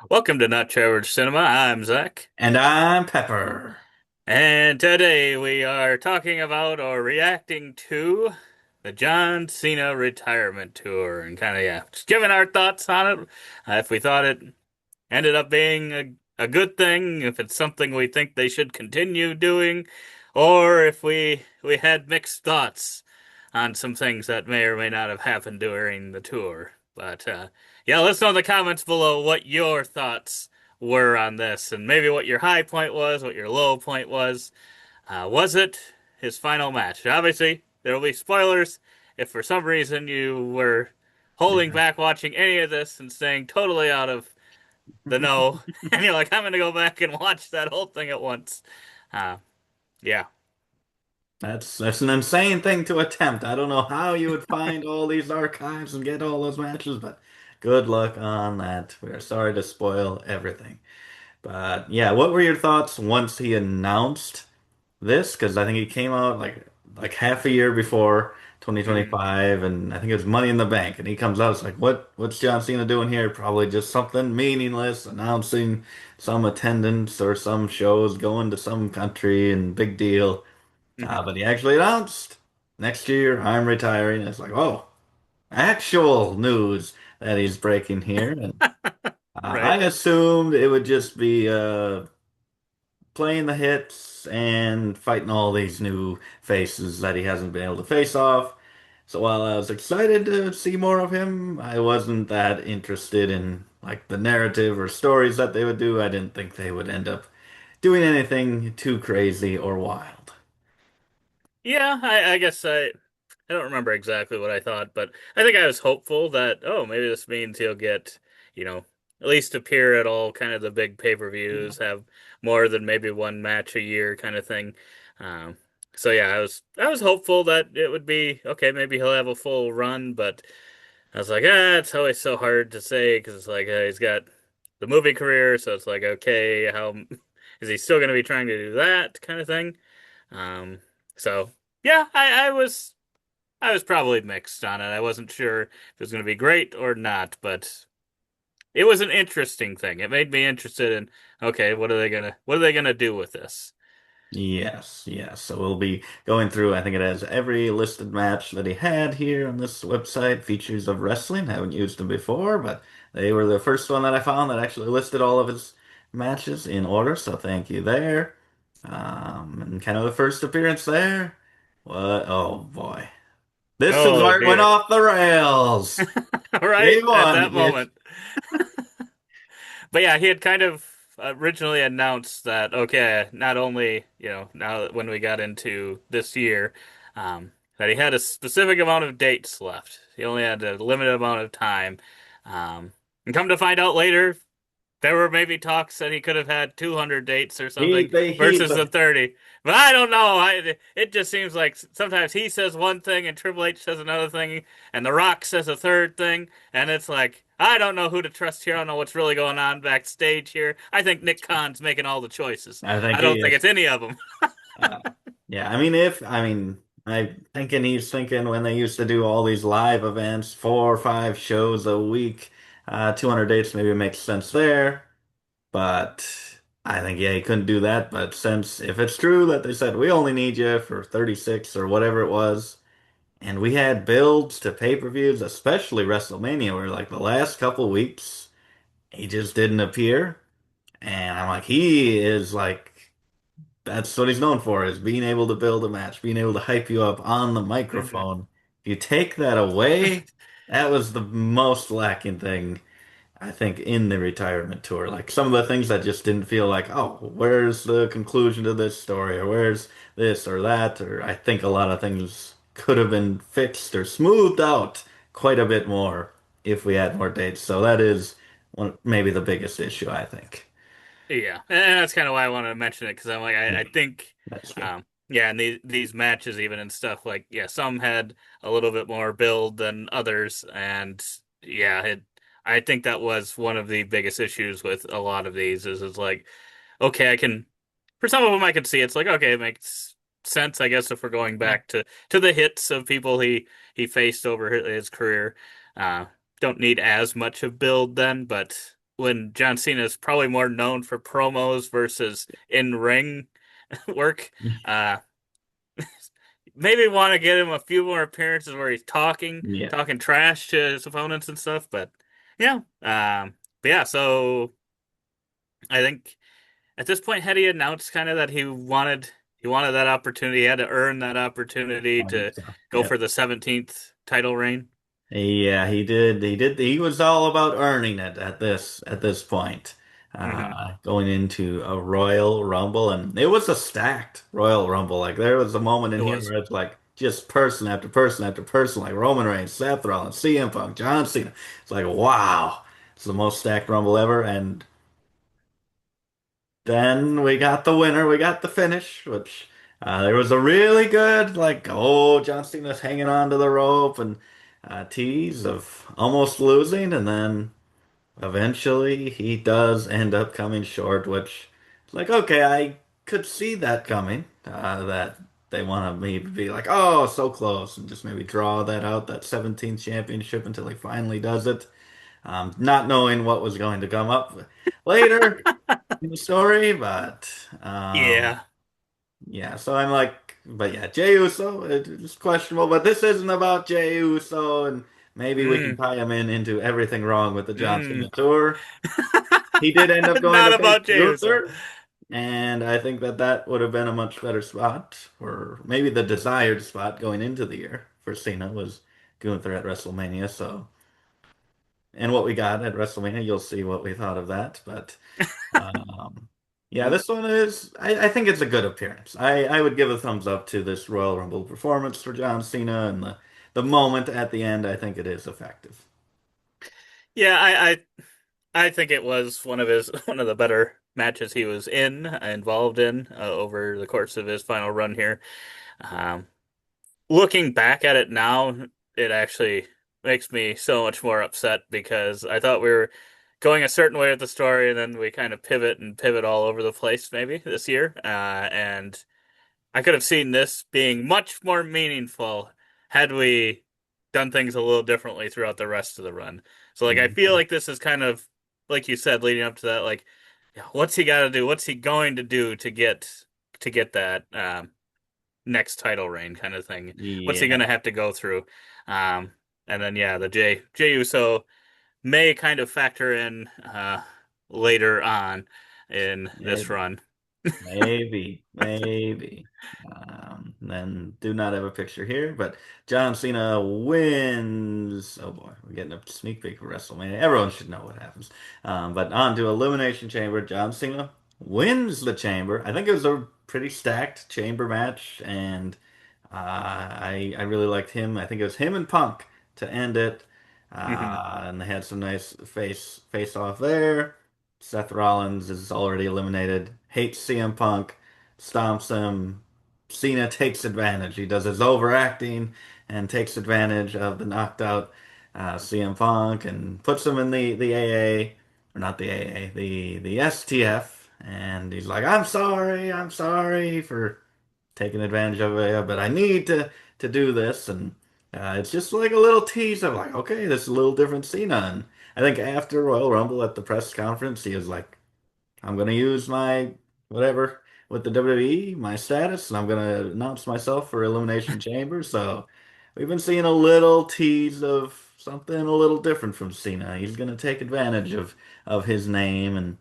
Welcome to Not Average Cinema. I'm Zach, And I'm Pepper. and today we are talking about or reacting to the John Cena retirement tour and kind of, yeah, just giving our thoughts on it. If we thought it ended up being a good thing, if it's something we think they should continue doing, or if we had mixed thoughts on some things that may or may not have happened during the tour. But yeah, let us know in the comments below what your thoughts were on this, and maybe what your high point was, what your low point was. Was it his final match? Obviously, there will be spoilers. If for some reason you were holding Yeah. back watching any of this and staying totally out of the no, and you're like, I'm gonna go back and watch that whole thing at once. Uh, yeah. That's an insane thing to attempt. I don't know how you would find all these archives and get all those matches, but good luck on that. We're sorry to spoil everything. But yeah, what were your thoughts once he announced this? Because I think he came out like half a year before Mhm. 2025, and I think it was Money in the Bank, and he comes out, it's like, what's John Cena doing here? Probably just something meaningless, announcing some attendance or some shows going to some country and big deal. Mhm. But he actually announced next year I'm retiring. It's like, oh, actual news that he's breaking here. And I Right. assumed it would just be playing the hits and fighting all these new faces that he hasn't been able to face off. So while I was excited to see more of him, I wasn't that interested in like the narrative or stories that they would do. I didn't think they would end up doing anything too crazy or wild. Yeah, I guess I don't remember exactly what I thought, but I think I was hopeful that, oh, maybe this means he'll get, you know, at least appear at all kind of the big Yeah. pay-per-views, have more than maybe one match a year kind of thing. Um, so yeah, I was hopeful that it would be okay, maybe he'll have a full run, but I was like, it's always so hard to say because it's like he's got the movie career, so it's like, okay, how is he still going to be trying to do that kind of thing? Um, so yeah, I was probably mixed on it. I wasn't sure if it was going to be great or not, but it was an interesting thing. It made me interested in, okay, what are they gonna do with this? Yes, yes. So we'll be going through, I think it has every listed match that he had here on this website, features of wrestling. I haven't used them before, but they were the first one that I found that actually listed all of his matches in order. So thank you there. And kind of the first appearance there. What? Oh boy. This is Oh where it went dear. off the rails. Right Day at one. that moment. But yeah, he had kind of originally announced that, okay, not only, now that when we got into this year, that he had a specific amount of dates left. He only had a limited amount of time. And come to find out later, there were maybe talks that he could have had 200 dates or He, something they, he, versus the but 30. But I don't know. It just seems like sometimes he says one thing and Triple H says another thing and The Rock says a third thing. And it's like, I don't know who to trust here. I don't know what's really going on backstage here. I think Nick Khan's making all the choices. I think I he don't think is. it's any of them. Uh, yeah, I'm thinking he's thinking when they used to do all these live events, 4 or 5 shows a week, 200 dates maybe makes sense there. But I think, yeah, he couldn't do that. But since if it's true that they said we only need you for 36 or whatever it was, and we had builds to pay-per-views, especially WrestleMania, where like the last couple weeks he just didn't appear. And I'm like, he is like that's what he's known for is being able to build a match, being able to hype you up on the Mhm. microphone. If you take that away, that was the most lacking thing, I think, in the retirement tour. Like some of the things that just didn't feel like, oh, where's the conclusion to this story, or where's this or that, or I think a lot of things could have been fixed or smoothed out quite a bit more if we had more dates. So that is maybe the biggest issue, I think. Yeah, and that's kind of why I wanted to mention it because I'm like, I think, That's true. yeah, and these matches even and stuff like, yeah, some had a little bit more build than others, and yeah, I think that was one of the biggest issues with a lot of these is it's like, okay, for some of them I could see it's like, okay, it makes sense, I guess, if we're going back to the hits of people he faced over his career, uh, don't need as much of build then, but. when John Cena is probably more known for promos versus in-ring work. Uh, Maybe want to get him a few more appearances where he's Yeah. talking trash to his opponents and stuff. But yeah, but yeah. So I think at this point, had he announced kind of that he wanted that opportunity, he had to earn that opportunity I think to so. go Yeah. for the 17th title reign. Yeah, he did. He did. He was all about earning it at this point, Hmm. going into a Royal Rumble, and it was a stacked Royal Rumble. Like there was a moment It in here was. where it's like just person after person after person, like Roman Reigns, Seth Rollins, CM Punk, John Cena. It's like wow, it's the most stacked Rumble ever. And then we got the winner. We got the finish, which there was a really good, like, oh, John Cena's hanging on to the rope and tease of almost losing. And then eventually he does end up coming short, which, like, okay, I could see that coming. That they want to maybe be like, oh, so close, and just maybe draw that out, that 17th championship until he finally does it. Not knowing what was going to come up later in the story, but Yeah. yeah. So I'm like, but yeah, Jey Uso, it's questionable, but this isn't about Jey Uso, and maybe we can Mm, tie him into everything wrong with the John mm. Cena tour. He did end up going Not to face about Jey Uso. Gunther, and I think that that would have been a much better spot, or maybe the desired spot going into the year for Cena was Gunther at WrestleMania. So, and what we got at WrestleMania, you'll see what we thought of that, but. Um, yeah, this one is, I think it's a good appearance. I would give a thumbs up to this Royal Rumble performance for John Cena and the moment at the end. I think it is effective. Yeah, I think it was one of his one of the better matches he was involved in over the course of his final run here. Um, Looking back at it now, it actually makes me so much more upset because I thought we were going a certain way with the story, and then we kind of pivot all over the place maybe this year. And I could have seen this being much more meaningful had we done things a little differently throughout the rest of the run. So like I feel Mhm. like this is kind of like you said leading up to that, like yeah, what's he got to do? What's he going to do to get that next title reign kind of thing? What's he going Yeah, to have to go through? Um and then yeah, the Jey Uso may kind of factor in later on in this maybe, run. maybe. Then do not have a picture here, but John Cena wins. Oh boy, we're getting a sneak peek of WrestleMania. Everyone should know what happens. But on to Elimination Chamber. John Cena wins the Chamber. I think it was a pretty stacked Chamber match, and I really liked him. I think it was him and Punk to end it, Hmm. and they had some nice face off there. Seth Rollins is already eliminated. Hates CM Punk, stomps him. Cena takes advantage. He does his overacting and takes advantage of the knocked out CM Punk and puts him in the AA, or not the AA, the STF. And he's like, I'm sorry for taking advantage of it, but I need to do this, and it's just like a little tease of like, okay, this is a little different Cena. And I think after Royal Rumble at the press conference, he was like, I'm gonna use my whatever with the WWE, my status, and I'm gonna announce myself for Elimination Chamber. So we've been seeing a little tease of something a little different from Cena. He's gonna take advantage of his name and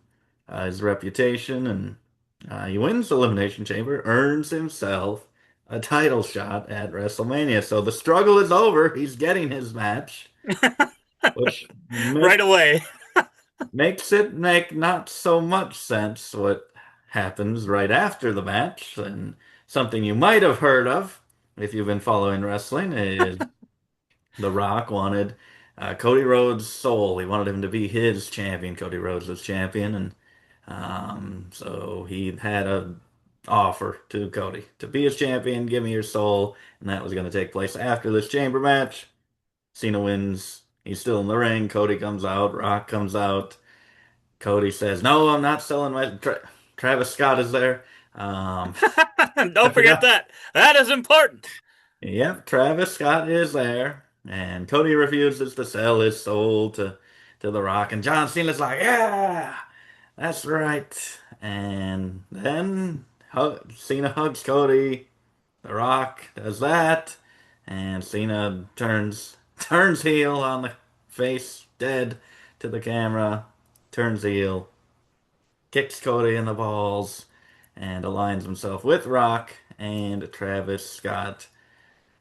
his reputation, and he wins Elimination Chamber, earns himself a title shot at WrestleMania. So the struggle is over. He's getting his match, which Right away. makes it make not so much sense what happens right after the match. And something you might have heard of if you've been following wrestling is The Rock wanted Cody Rhodes' soul. He wanted him to be his champion. Cody Rhodes was champion, and so he had a offer to Cody to be his champion, give me your soul, and that was going to take place after this chamber match. Cena wins. He's still in the ring. Cody comes out. Rock comes out. Cody says, "No, I'm not selling my." Travis Scott is there. Um, I Don't forget forgot. that. That is important. Yep, Travis Scott is there, and Cody refuses to sell his soul to to The Rock, and John Cena's like, yeah, that's right. And then Cena hugs Cody. The Rock does that, and Cena turns heel on the face, dead to the camera, turns heel, kicks Cody in the balls, and aligns himself with Rock and Travis Scott.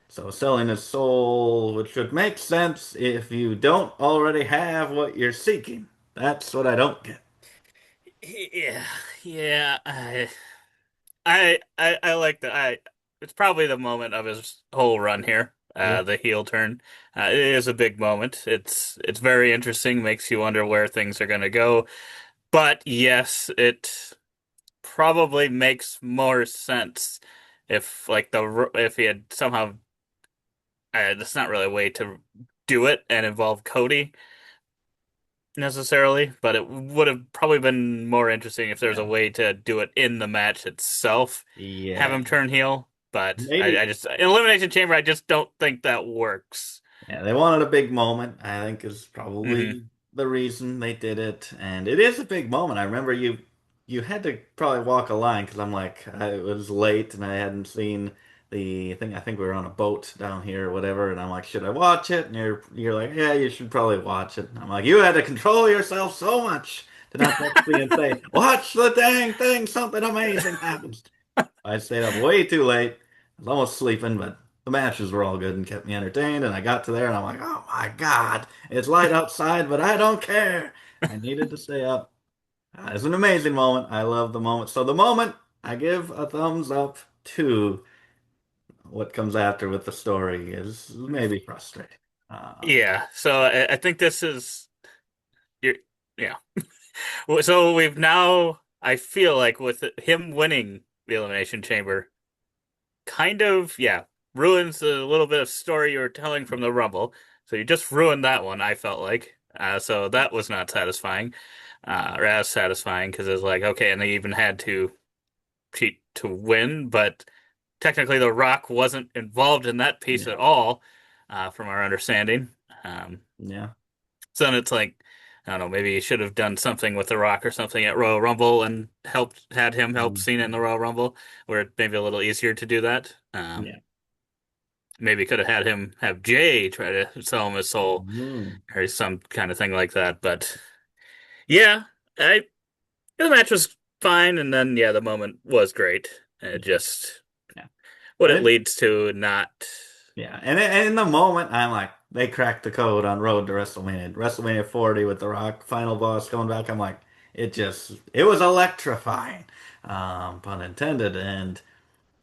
So selling his soul, which would make sense if you don't already have what you're seeking. That's what I don't get. Yeah, yeah. I like that. It's probably the moment of his whole run here. Yeah. The heel turn. It is a big moment. It's very interesting. Makes you wonder where things are going to go. But yes, it probably makes more sense if if he had somehow. That's not really a way to do it and involve Cody necessarily, but it would have probably been more interesting if there's a Yeah. way to do it in the match itself, have Yeah. him turn heel. But I Maybe. just in Elimination Chamber, I just don't think that works. Yeah, they wanted a big moment, I think is Hmm. probably the reason they did it. And it is a big moment. I remember you had to probably walk a line because I'm like I was late and I hadn't seen the thing. I think we were on a boat down here or whatever, and I'm like, should I watch it? And you're like, yeah, you should probably watch it. And I'm like, you had to control yourself so much to not text me and say, watch the dang thing, something amazing happens. I stayed up way too late. I was almost sleeping, but the matches were all good and kept me entertained. And I got to there and I'm like, oh my God, it's light outside, but I don't care. I needed to stay up. It's an amazing moment. I love the moment. So the moment I give a thumbs up to what comes after with the story is maybe frustrating. Um, Yeah, so I think this is you're yeah. So we've now I feel like with him winning the Elimination Chamber, kind of ruins a little bit of story you were telling from the Rumble. So you just ruined that one. I felt like so that was not satisfying. Or as satisfying because it was like, okay, and they even had to cheat to win, but technically The Rock wasn't involved in that piece yeah, at all, from our understanding. Um, yeah. so then it's like, I don't know, maybe you should have done something with The Rock or something at Royal Rumble and had him help Cena in the Mhm. Royal Rumble, where it may be a little easier to do that. Yeah. Maybe could have had him have Jay try to sell him his soul Mhm. or some kind of thing like that. But yeah, I the match was fine, and then yeah, the moment was great. Just Yeah. what it And leads to, not. yeah, and in the moment, I'm like, they cracked the code on Road to WrestleMania. WrestleMania 40 with The Rock, final boss coming back. I'm like, it was electrifying, pun intended. And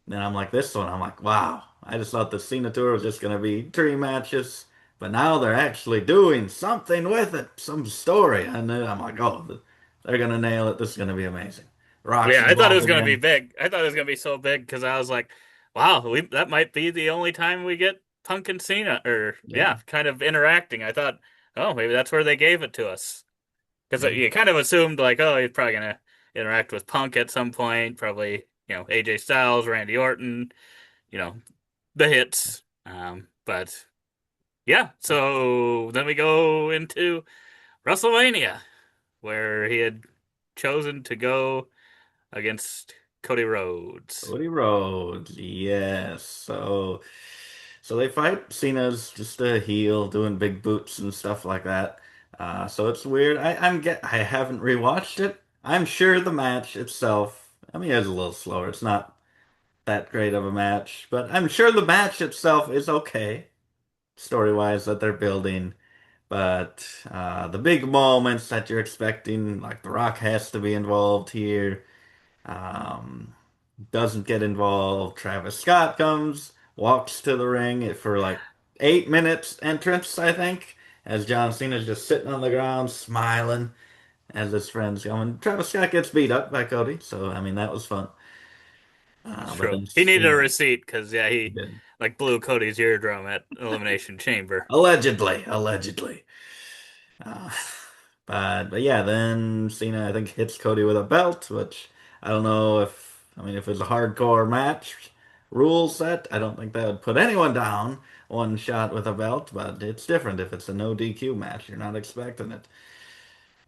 then I'm like, this one, I'm like, wow. I just thought the Cena tour was just gonna be three matches, but now they're actually doing something with it, some story. And then I'm like, oh, they're gonna nail it. This is gonna be amazing. Rock's Yeah, I thought it involved was gonna be again. big. I thought it was gonna be so big because I was like, wow, that might be the only time we get Punk and Cena, or Yeah, yeah, kind of interacting. I thought, oh, maybe that's where they gave it to us. Because yeah, you kind of assumed like, oh, he's probably gonna interact with Punk at some point, probably, AJ Styles, Randy Orton, you know, the hits. But yeah, so then we go into WrestleMania, where he had chosen to go against Cody Rhodes. Cody Rhodes, yes. So they fight. Cena's just a heel doing big boots and stuff like that. So it's weird. I haven't rewatched it. I'm sure the match itself, I mean, it's a little slower. It's not that great of a match, but I'm sure the match itself is okay, story-wise, that they're building. But the big moments that you're expecting, like The Rock has to be involved here. Um, doesn't get involved. Travis Scott comes, walks to the ring for like 8 minutes entrance, I think, as John Cena's just sitting on the ground smiling as his friends go. And Travis Scott gets beat up by Cody, so I mean that was fun. That's But true. then He needed a Cena receipt because yeah, he did. like blew Cody's eardrum at Elimination Chamber. Allegedly, allegedly. Uh, but yeah, then Cena I think hits Cody with a belt, which I don't know if I mean if it's a hardcore match rule set, I don't think that would put anyone down. one shot with a belt, but it's different if it's a no DQ match. You're not expecting it.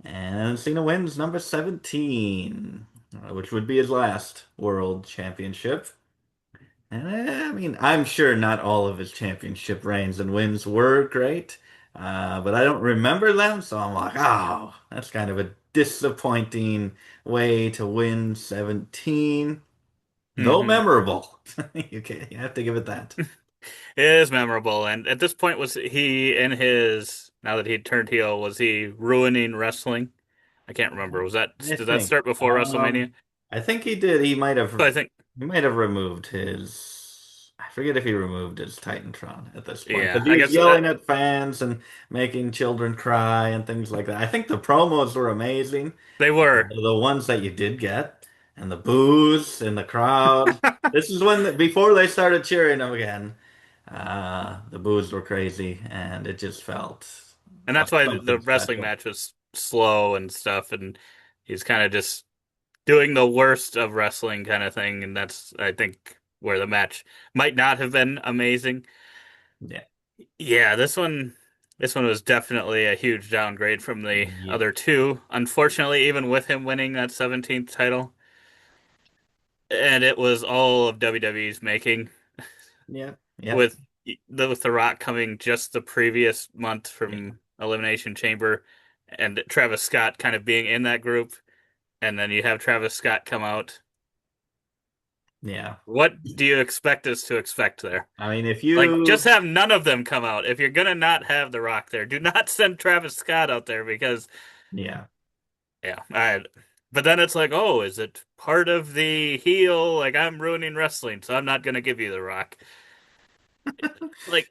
And Cena wins number 17, which would be his last world championship. And I mean, I'm sure not all of his championship reigns and wins were great, but I don't remember them, so I'm like, oh, that's kind of a disappointing way to win 17, though Hmm. memorable. You have to give it that. It is memorable, and at this point, was he in his now that he turned heel? Was he ruining wrestling? I can't remember. Was that I did that think. start before WrestleMania? I think he did. So I think, He might have removed his. I forget if he removed his Titantron at this point yeah, because he I was guess yelling at fans and making children cry and things like that. I think the promos were amazing. they were. The ones that you did get and the boos in the crowd. This is when before they started cheering him again. The boos were crazy and it just felt And like that's why the something wrestling special. match was slow and stuff, and he's kind of just doing the worst of wrestling kind of thing, and that's I think where the match might not have been amazing. Yeah. Yeah, this one was definitely a huge downgrade from the Yep. other two. Unfortunately, even with him winning that 17th title, and it was all of WWE's making Yep. Yep. with the Rock coming just the previous month Yeah. from Elimination Chamber and Travis Scott kind of being in that group, and then you have Travis Scott come out. Yeah. What do you expect us to expect there? I mean, if Like, just you, have none of them come out. If you're gonna not have The Rock there, do not send Travis Scott out there because, yeah, yeah, but then it's like, oh, is it part of the heel? Like, I'm ruining wrestling, so I'm not gonna give you The Rock. Like,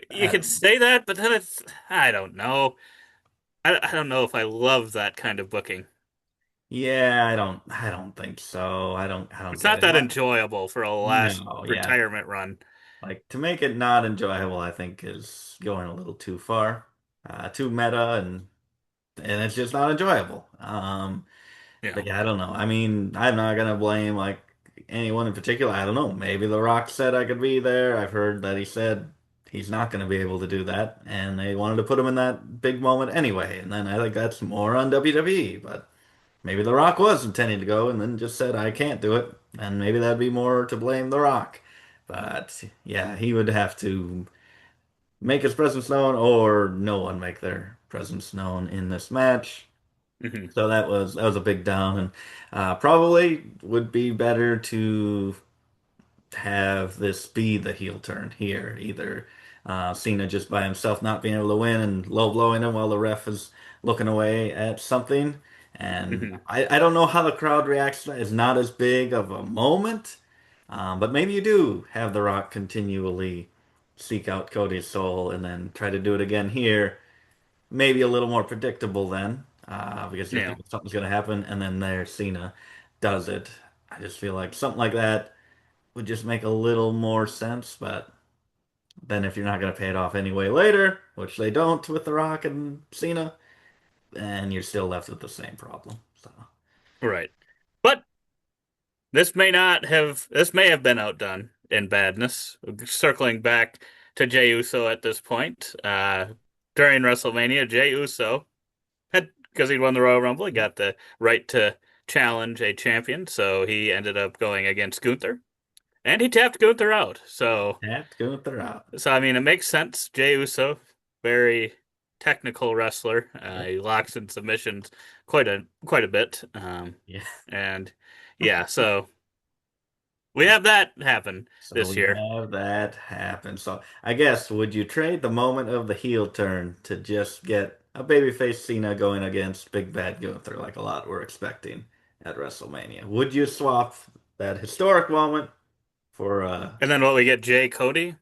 you I could don't, say that, but then I don't know. I don't know if I love that kind of booking. yeah, I don't think so. I don't It's get not it. that enjoyable for a last No, yeah, retirement run. like to make it not enjoyable, I think is going a little too far, too meta, and it's just not enjoyable. You But know. yeah, I don't know. I mean, I'm not gonna blame like anyone in particular. I don't know. Maybe The Rock said I could be there. I've heard that he said he's not gonna be able to do that, and they wanted to put him in that big moment anyway. And then I think that's more on WWE, but. Maybe The Rock was intending to go and then just said, I can't do it. And maybe that'd be more to blame The Rock. But yeah, he would have to make his presence known or no one make their presence known in this match. Hmm. So that was a big down and probably would be better to have this be the heel turn here. Either Cena just by himself not being able to win and low blowing him while the ref is looking away at something. And Hmm. I don't know how the crowd reacts to that. It's not as big of a moment. But maybe you do have The Rock continually seek out Cody's soul and then try to do it again here. Maybe a little more predictable then, because you You know. think something's going to happen, and then there Cena does it. I just feel like something like that would just make a little more sense. But then if you're not going to pay it off anyway later, which they don't with The Rock and Cena, then you're still left with the same problem. So Right. But this may have been outdone in badness. Circling back to Jey Uso at this point, during WrestleMania, Jey Uso had because he'd won the Royal Rumble, he got the right to challenge a champion, so he ended up going against Gunther, and he tapped Gunther out. have to go with the route. So I mean, it makes sense. Jey Uso, very technical wrestler. Yep. He locks in submissions quite a bit. Yeah. And yeah, so we have that happen So this we year. have that happen. So I guess would you trade the moment of the heel turn to just get a babyface Cena going against Big Bad Gunther like a lot were expecting at WrestleMania? Would you swap that historic moment for And then what we get Jay Cody.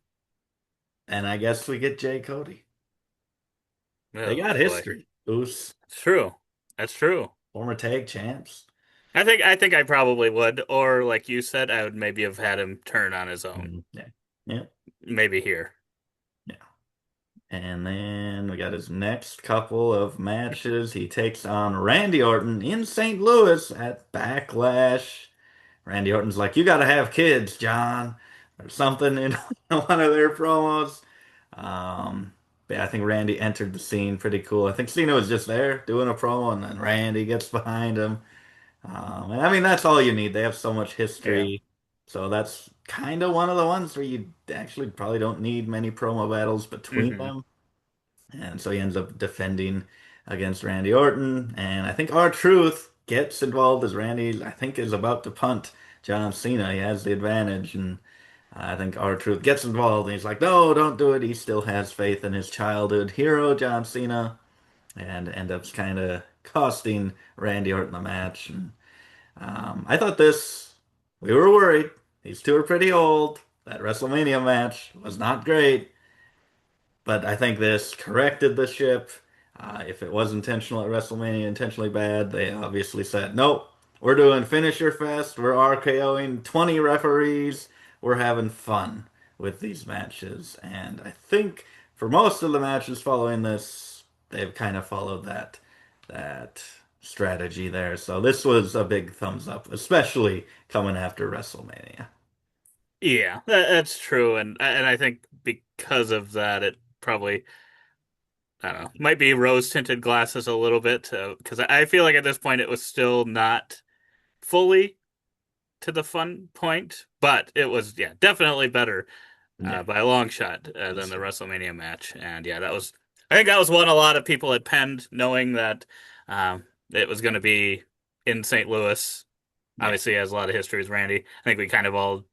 and I guess we get Jay Cody. They Oh got boy. history. Who's It's true. That's true. former tag champs. I think I probably would, or like you said, I would maybe have had him turn on his own. Mhm. Yeah. Yeah. Maybe here. Yeah. And then we got his next couple of matches. He takes on Randy Orton in St. Louis at Backlash. Randy Orton's like, you got to have kids, John. or something in one of their promos. Um, but yeah, I think Randy entered the scene pretty cool. I think Cena was just there doing a promo, and then Randy gets behind him. And I mean, that's all you need. They have so much Yeah. history. So that's kind of one of the ones where you actually probably don't need many promo battles between Hmm. them. And so he ends up defending against Randy Orton. And I think R-Truth gets involved as Randy, I think, is about to punt John Cena. He has the advantage. And I think R-Truth gets involved. And he's like, no, don't do it. He still has faith in his childhood hero, John Cena. And ends up kind of costing Randy Orton the match. And I thought this, we were worried. These two are pretty old. That WrestleMania match was not great. But I think this corrected the ship. If it was intentional at WrestleMania, intentionally bad, they obviously said, nope, we're doing Finisher Fest. We're RKOing 20 referees. We're having fun with these matches. And I think for most of the matches following this, they've kind of followed that strategy there. So this was a big thumbs up, especially coming after WrestleMania. Yeah, that's true, and I think because of that, it probably I don't know might be rose tinted glasses a little bit because I feel like at this point it was still not fully to the fun point, but it was yeah definitely better Yeah, by a long shot than that's the true. WrestleMania match, and yeah that was I think that was one a lot of people had penned knowing that it was going to be in St. Louis. Yeah, Obviously, he has a lot of history with Randy. I think we kind of all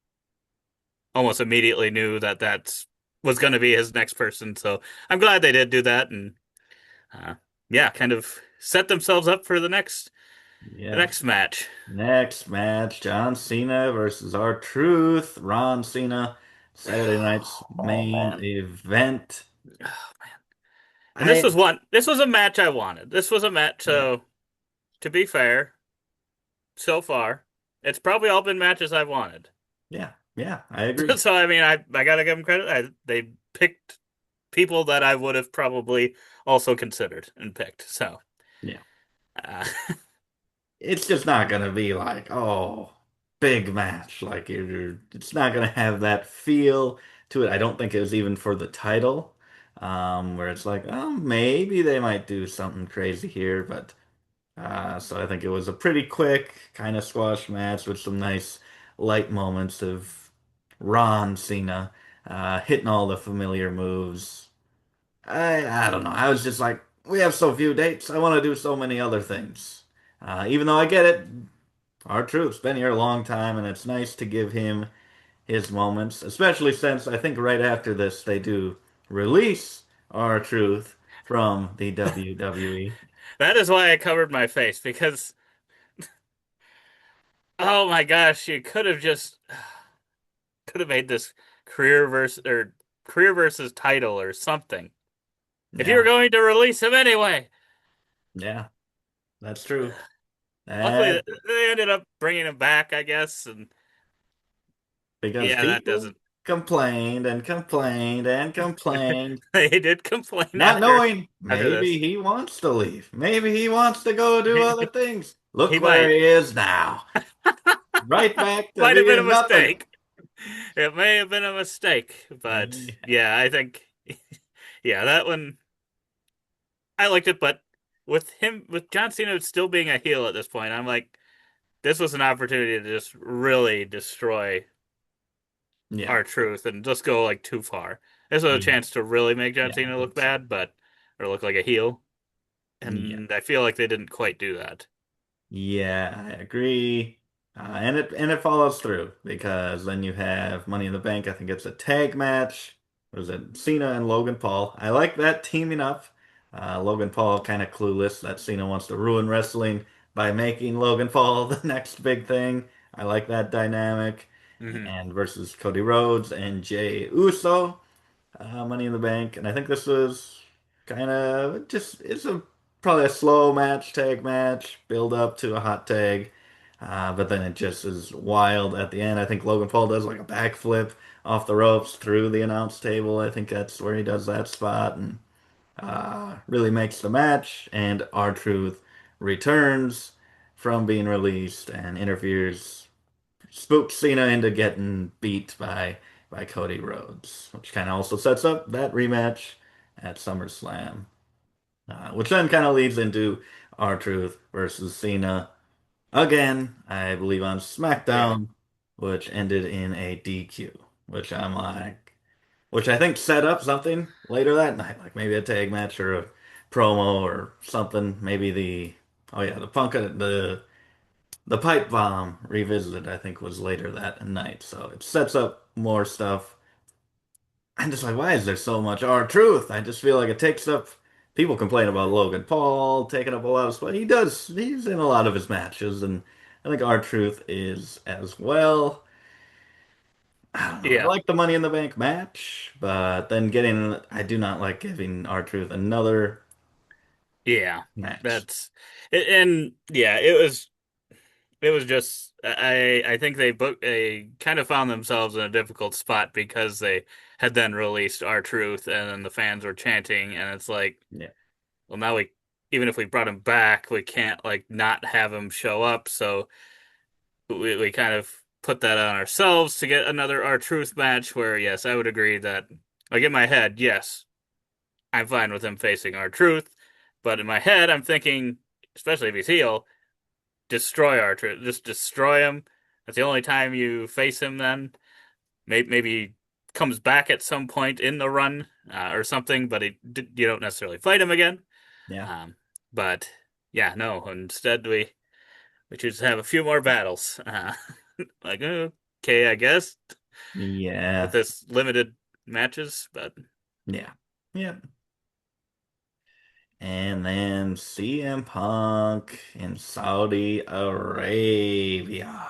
almost immediately knew that that's was going to be his next person. So I'm glad they did do that, and uh, yeah, kind of set themselves up for the yeah. next match. Next match, John Cena versus R-Truth, Ron Cena, Saturday night's Oh main man. event. And this was I, one. This was a match I wanted. This was a match. yeah, So to be fair, so far, it's probably all been matches I've wanted. yeah, yeah, I agree. So I mean, I gotta give them credit. They picked people that I would have probably also considered and picked. So Yeah. uh, It's just not gonna be like, oh, big match. Like it's not gonna have that feel to it. I don't think it was even for the title, where it's like, oh, maybe they might do something crazy here, but so I think it was a pretty quick kind of squash match with some nice light moments of Ron Cena hitting all the familiar moves. I don't know. I was just like, we have so few dates. I want to do so many other things. Even though I get it, R-Truth's been here a long time, and it's nice to give him his moments, especially since I think right after this they do release R-Truth from the WWE. that is why I covered my face because oh my gosh, you could have just could have made this career versus title or something. If you were Yeah, going to release him anyway. yeah, that's true. Luckily, And they ended up bringing him back, I guess, and because yeah, that people doesn't. complained and complained and complained, They did complain not knowing after maybe this. he wants to leave. Maybe he wants to go do other He, things. he Look where might he is now. Right back to might have been a being nothing. mistake. It may have been a mistake, but Yeah. yeah, I think yeah, that one I liked it, but with John Cena still being a heel at this point, I'm like, this was an opportunity to just really destroy Yeah. our truth and just go like too far. This was a Yeah. chance to really make John Yeah, I Cena look think so. bad, but or look like a heel, Yeah. and I feel like they didn't quite do that. Yeah, I agree. And it follows through because then you have Money in the Bank. I think it's a tag match. Was it Cena and Logan Paul? I like that teaming up. Logan Paul kind of clueless that Cena wants to ruin wrestling by making Logan Paul the next big thing. I like that dynamic. Hmm. And versus Cody Rhodes and Jey Uso. Money in the Bank, and I think this was kind of just it's a probably a slow match, tag match, build up to a hot tag, but then it just is wild at the end. I think Logan Paul does like a backflip off the ropes through the announce table. I think that's where he does that spot and really makes the match. And R-Truth returns from being released and interferes, spooks Cena into getting beat by by Cody Rhodes, which kind of also sets up that rematch at SummerSlam, which then kind of leads into R-Truth versus Cena again, I believe on Yeah. SmackDown, which ended in a DQ, which I'm like, which I think set up something later that night, like maybe a tag match or a promo or something. Maybe oh yeah, the pipe bomb revisited, I think was later that night. So it sets up more stuff. I'm just like, why is there so much R-Truth? I just feel like it takes up. People complain about Logan Paul taking up a lot of space. He does. He's in a lot of his matches, and I think R-Truth is as well. I don't know. I Yeah. like the Money in the Bank match, but then I do not like giving R-Truth another Yeah. match. That's and yeah, it was just I think they kind of found themselves in a difficult spot because they had then released our truth and then the fans were chanting and it's like, Yeah, well, now we even if we brought him back, we can't like not have him show up, so we kind of put that on ourselves to get another our truth match where yes, I would agree that like in my head, yes, I'm fine with him facing our truth, but in my head I'm thinking, especially if he's heel, destroy Archer. Just destroy him. That's the only time you face him then. Maybe he comes back at some point in the run or something, but you don't necessarily fight him again. yeah, Um, but yeah, no. Instead, we choose to have a few more battles. Like okay, I guess with yeah, this limited matches, but yeah, yeah. And then CM Punk in Saudi Arabia.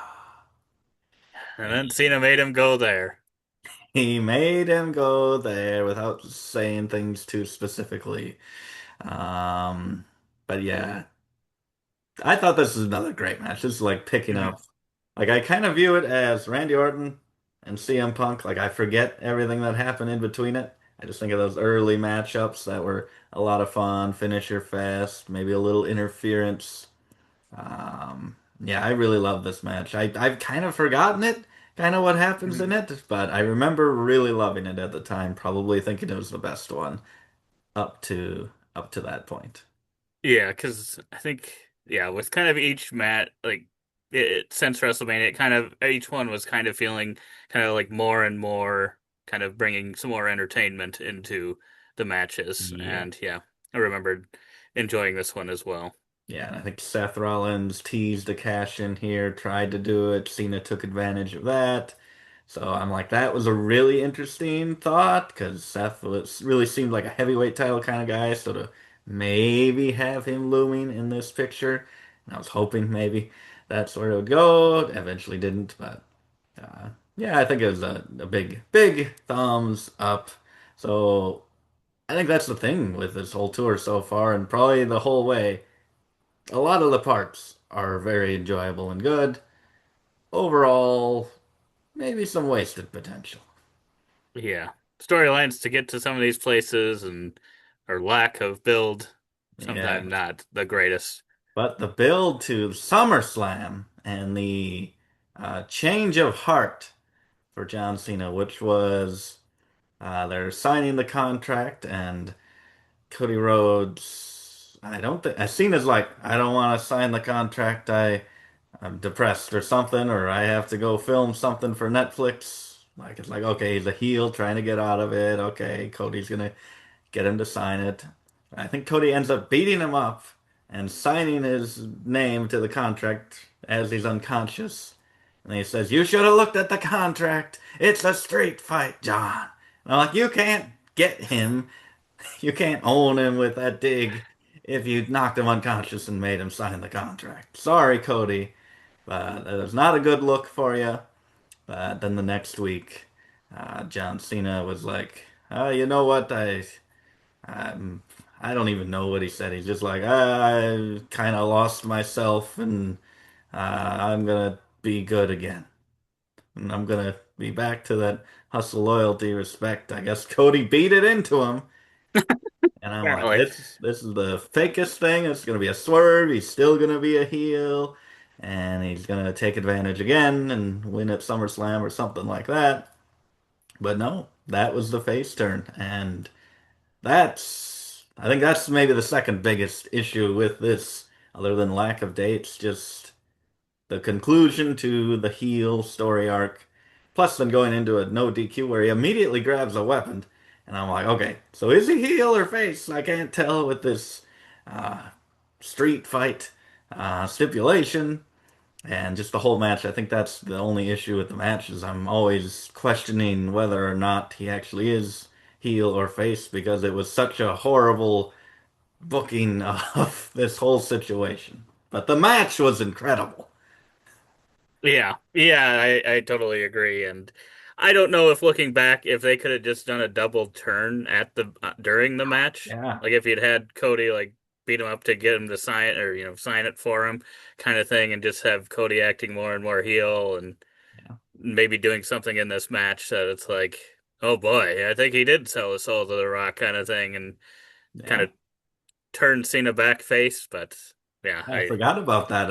and then And Cena made him go there. he made him go there without saying things too specifically. Um, but yeah, I thought this was another great match. This is like picking up. Like I kind of view it as Randy Orton and CM Punk. Like I forget everything that happened in between it. I just think of those early matchups that were a lot of fun, finisher fest, maybe a little interference. Yeah, I really love this match. I've kind of forgotten it, kind of what happens in it, but I remember really loving it at the time, probably thinking it was the best one up to that point. Yeah, because I think yeah, with kind of each match, like since WrestleMania, it kind of each one was kind of feeling kind of like more and more, kind of bringing some more entertainment into the matches. Yeah. And yeah, I remembered enjoying this one as well. Yeah, and I think Seth Rollins teased a cash in here, tried to do it. Cena took advantage of that. So I'm like, that was a really interesting thought because really seemed like a heavyweight title kind of guy. So to maybe have him looming in this picture, and I was hoping maybe that's where it would go. It eventually didn't, but yeah, I think it was a big, big thumbs up. So I think that's the thing with this whole tour so far, and probably the whole way. A lot of the parts are very enjoyable and good. Overall, maybe some wasted potential. Yeah, storylines to get to some of these places and or lack of build, Yeah, sometimes not the greatest. but the build to SummerSlam and the change of heart for John Cena, which was they're signing the contract, and Cody Rhodes. I don't think Cena's like, I don't want to sign the contract. I'm depressed or something, or I have to go film something for Netflix. Like it's like, okay, he's a heel trying to get out of it. Okay, Cody's gonna get him to sign it. I think Cody ends up beating him up and signing his name to the contract as he's unconscious. And he says, "You should have looked at the contract. It's a street fight, John." And I'm like, you can't get him. You can't own him with that dig if you knocked him unconscious and made him sign the contract. Sorry, Cody. But that was not a good look for you. But then the next week, John Cena was like, you know what? I'm, I don't even know what he said. He's just like, I kind of lost myself and I'm going to be good again. And I'm going to be back to that hustle, loyalty, respect. I guess Cody beat it into him. And I'm like, Apparently. this is the fakest thing. It's gonna be a swerve. He's still gonna be a heel, and he's gonna take advantage again and win at SummerSlam or something like that. But no, that was the face turn, and I think that's maybe the second biggest issue with this, other than lack of dates, just the conclusion to the heel story arc, plus then going into a no DQ where he immediately grabs a weapon, and I'm like, okay, so is he heel or face? I can't tell with this uh, street fight stipulation and just the whole match. I think that's the only issue with the match is I'm always questioning whether or not he actually is heel or face because it was such a horrible booking of this whole situation. But the match was incredible. Yeah, yeah, I totally agree. And I don't know if looking back, if they could have just done a double turn at the during the match, Yeah, like if you'd had Cody like beat him up to get him to sign or sign it for him, kind of thing, and just have Cody acting more and more heel and yeah, maybe doing something in this match that it's like, oh boy, I think he did sell his soul to The Rock kind of thing, and kind yeah. of turned Cena back face. But yeah, I forgot about that.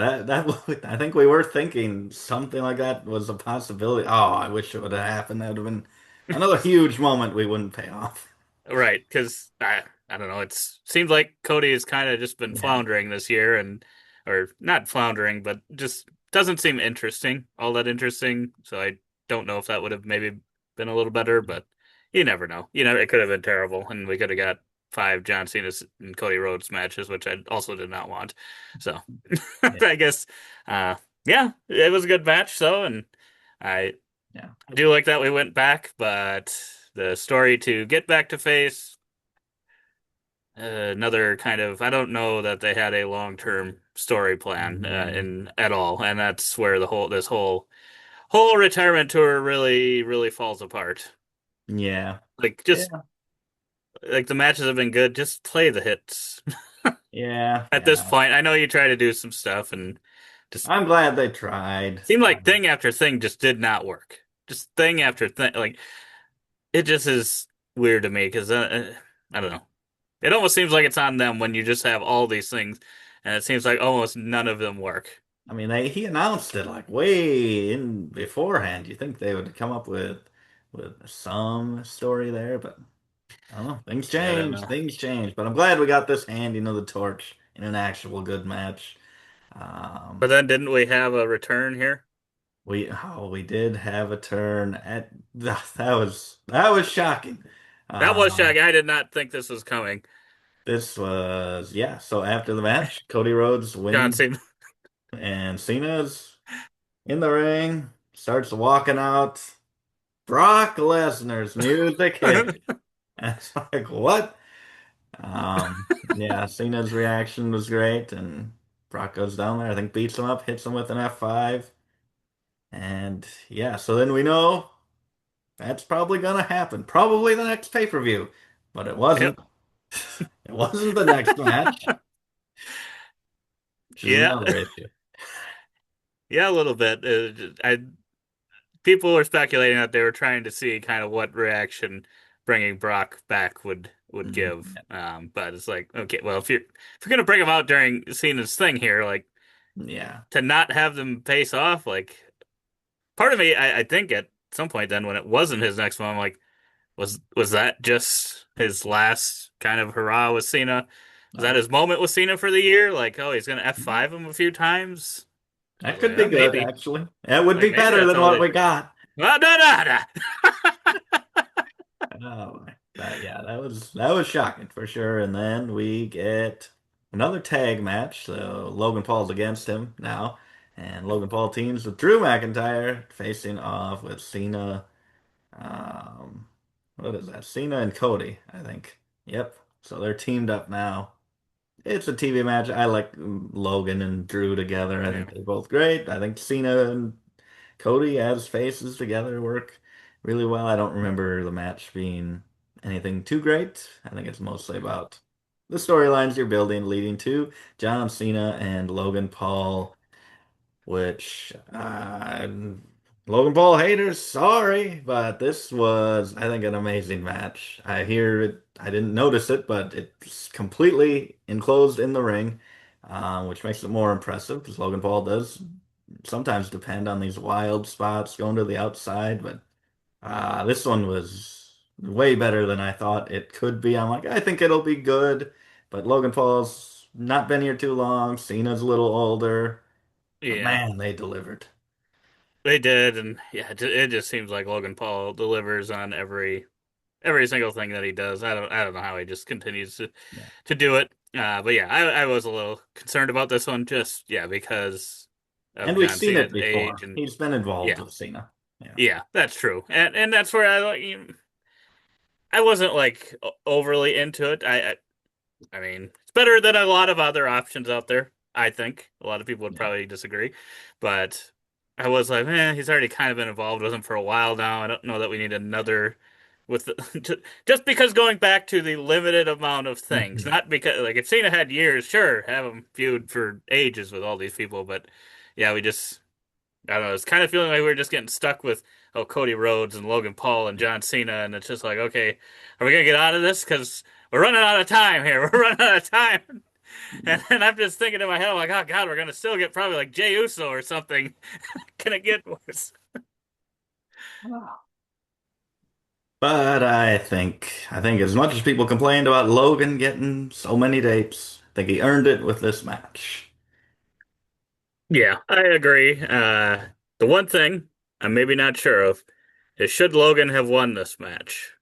I think we were thinking something like that was a possibility. Oh, I wish it would have happened. That would have been another huge moment we wouldn't pay off. Right, because I don't know. It's seems like Cody has kind of just been Yeah, floundering this year, and or not floundering, but just doesn't seem interesting, all that interesting. So I don't know if that would have maybe been a little better, but you never know. It could have been terrible, and we could have got five John Cena and Cody Rhodes matches, which I also did not want. So yeah, I guess, yeah, it was a good match, though, and I yeah. I do like that we went back, but the story to get back to face, another kind of, I don't know that they had a long-term story plan Mm, in at all, and that's where this whole retirement tour really falls apart. yeah, Like just yeah, like the matches have been good, just play the hits. yeah, At this yeah. point, I know you try to do some stuff and just I'm glad they tried. seemed like thing after thing just did not work. Just thing after thing, like it just is weird to me because I don't know. It almost seems like it's on them when you just have all these things, and it seems like almost none of them work. I mean, he announced it like way in beforehand. You think they would come up with some story there, but I don't know. Things I don't change. know. Things change. But I'm glad we got this handing of the torch in an actual good match. But Um, then didn't we have a return here? we did have a turn at that was shocking. That was Um, shocking. I did not think this was coming. this was yeah. So after the match, Cody Rhodes John wins, Cena. and Cena's in the ring, starts walking out. Brock Lesnar's music hit. And it's like, what? Yeah, Cena's reaction was great, and Brock goes down there, I think beats him up, hits him with an F5. And yeah, so then we know that's probably gonna happen. Probably the next pay-per-view. But it Yep. wasn't. It wasn't the next match, which is Yeah. another issue. Yeah, a little bit. People were speculating that they were trying to see kind of what reaction bringing Brock back would give. Mhm. But it's like, okay, well, if you're gonna bring him out during Cena's thing here, like Yeah. to not have them face off, like part of me, I think at some point then when it wasn't his next one, I'm like, was that just his last kind of hurrah with Cena? Was that Uh, his moment with Cena for the year? Like, oh, he's gonna F5 him a few times? I that was like, could be oh, good, maybe. actually. That would Like be maybe better that's than all what they. we got. Ah, da, da, da. Oh, that yeah, that was shocking for sure. And then we get another tag match. So Logan Paul's against him now, and Logan Paul teams with Drew McIntyre facing off with Cena. Um, what is that? Cena and Cody, I think. Yep. So they're teamed up now. It's a TV match. I like Logan and Drew together. I Yeah. think they're both great. I think Cena and Cody as faces together work really well. I don't remember the match being anything too great. I think it's mostly about the storylines you're building leading to John Cena and Logan Paul, which Logan Paul haters, sorry, but this was, I think, an amazing match. I hear it, I didn't notice it, but it's completely enclosed in the ring, which makes it more impressive because Logan Paul does sometimes depend on these wild spots going to the outside, but This one was way better than I thought it could be. I'm like, I think it'll be good, but Logan Paul's not been here too long. Cena's a little older, but Yeah, man, they delivered. they did, and yeah, it just seems like Logan Paul delivers on every single thing that he does. I don't know how he just continues Yeah. to do it. But yeah, I was a little concerned about this one, just yeah, because of And we've John seen it Cena's age, before. and He's been involved yeah, with Cena. Yeah. yeah, that's true, and that's where I wasn't like overly into it. I mean, it's better than a lot of other options out there. I think a lot of people would Yeah. probably disagree, but I was like, he's already kind of been involved with him for a while now. I don't know that we need another with just because going back to the limited amount of things, not because like if Cena had years, sure, have him feud for ages with all these people, but yeah, we just I don't know. It's kind of feeling like we're just getting stuck with Cody Rhodes and Logan Paul and John Cena, and it's just like, okay, are we gonna get out of this? Because we're running out of time here. We're running out of time, and I'm just thinking in my head, I'm like, oh God, we're gonna still get probably like Jey Uso or something. Can it get worse? But I think as much as people complained about Logan getting so many dates, I think he earned it with this match. Yeah, I agree. The one thing I'm maybe not sure of is should Logan have won this match?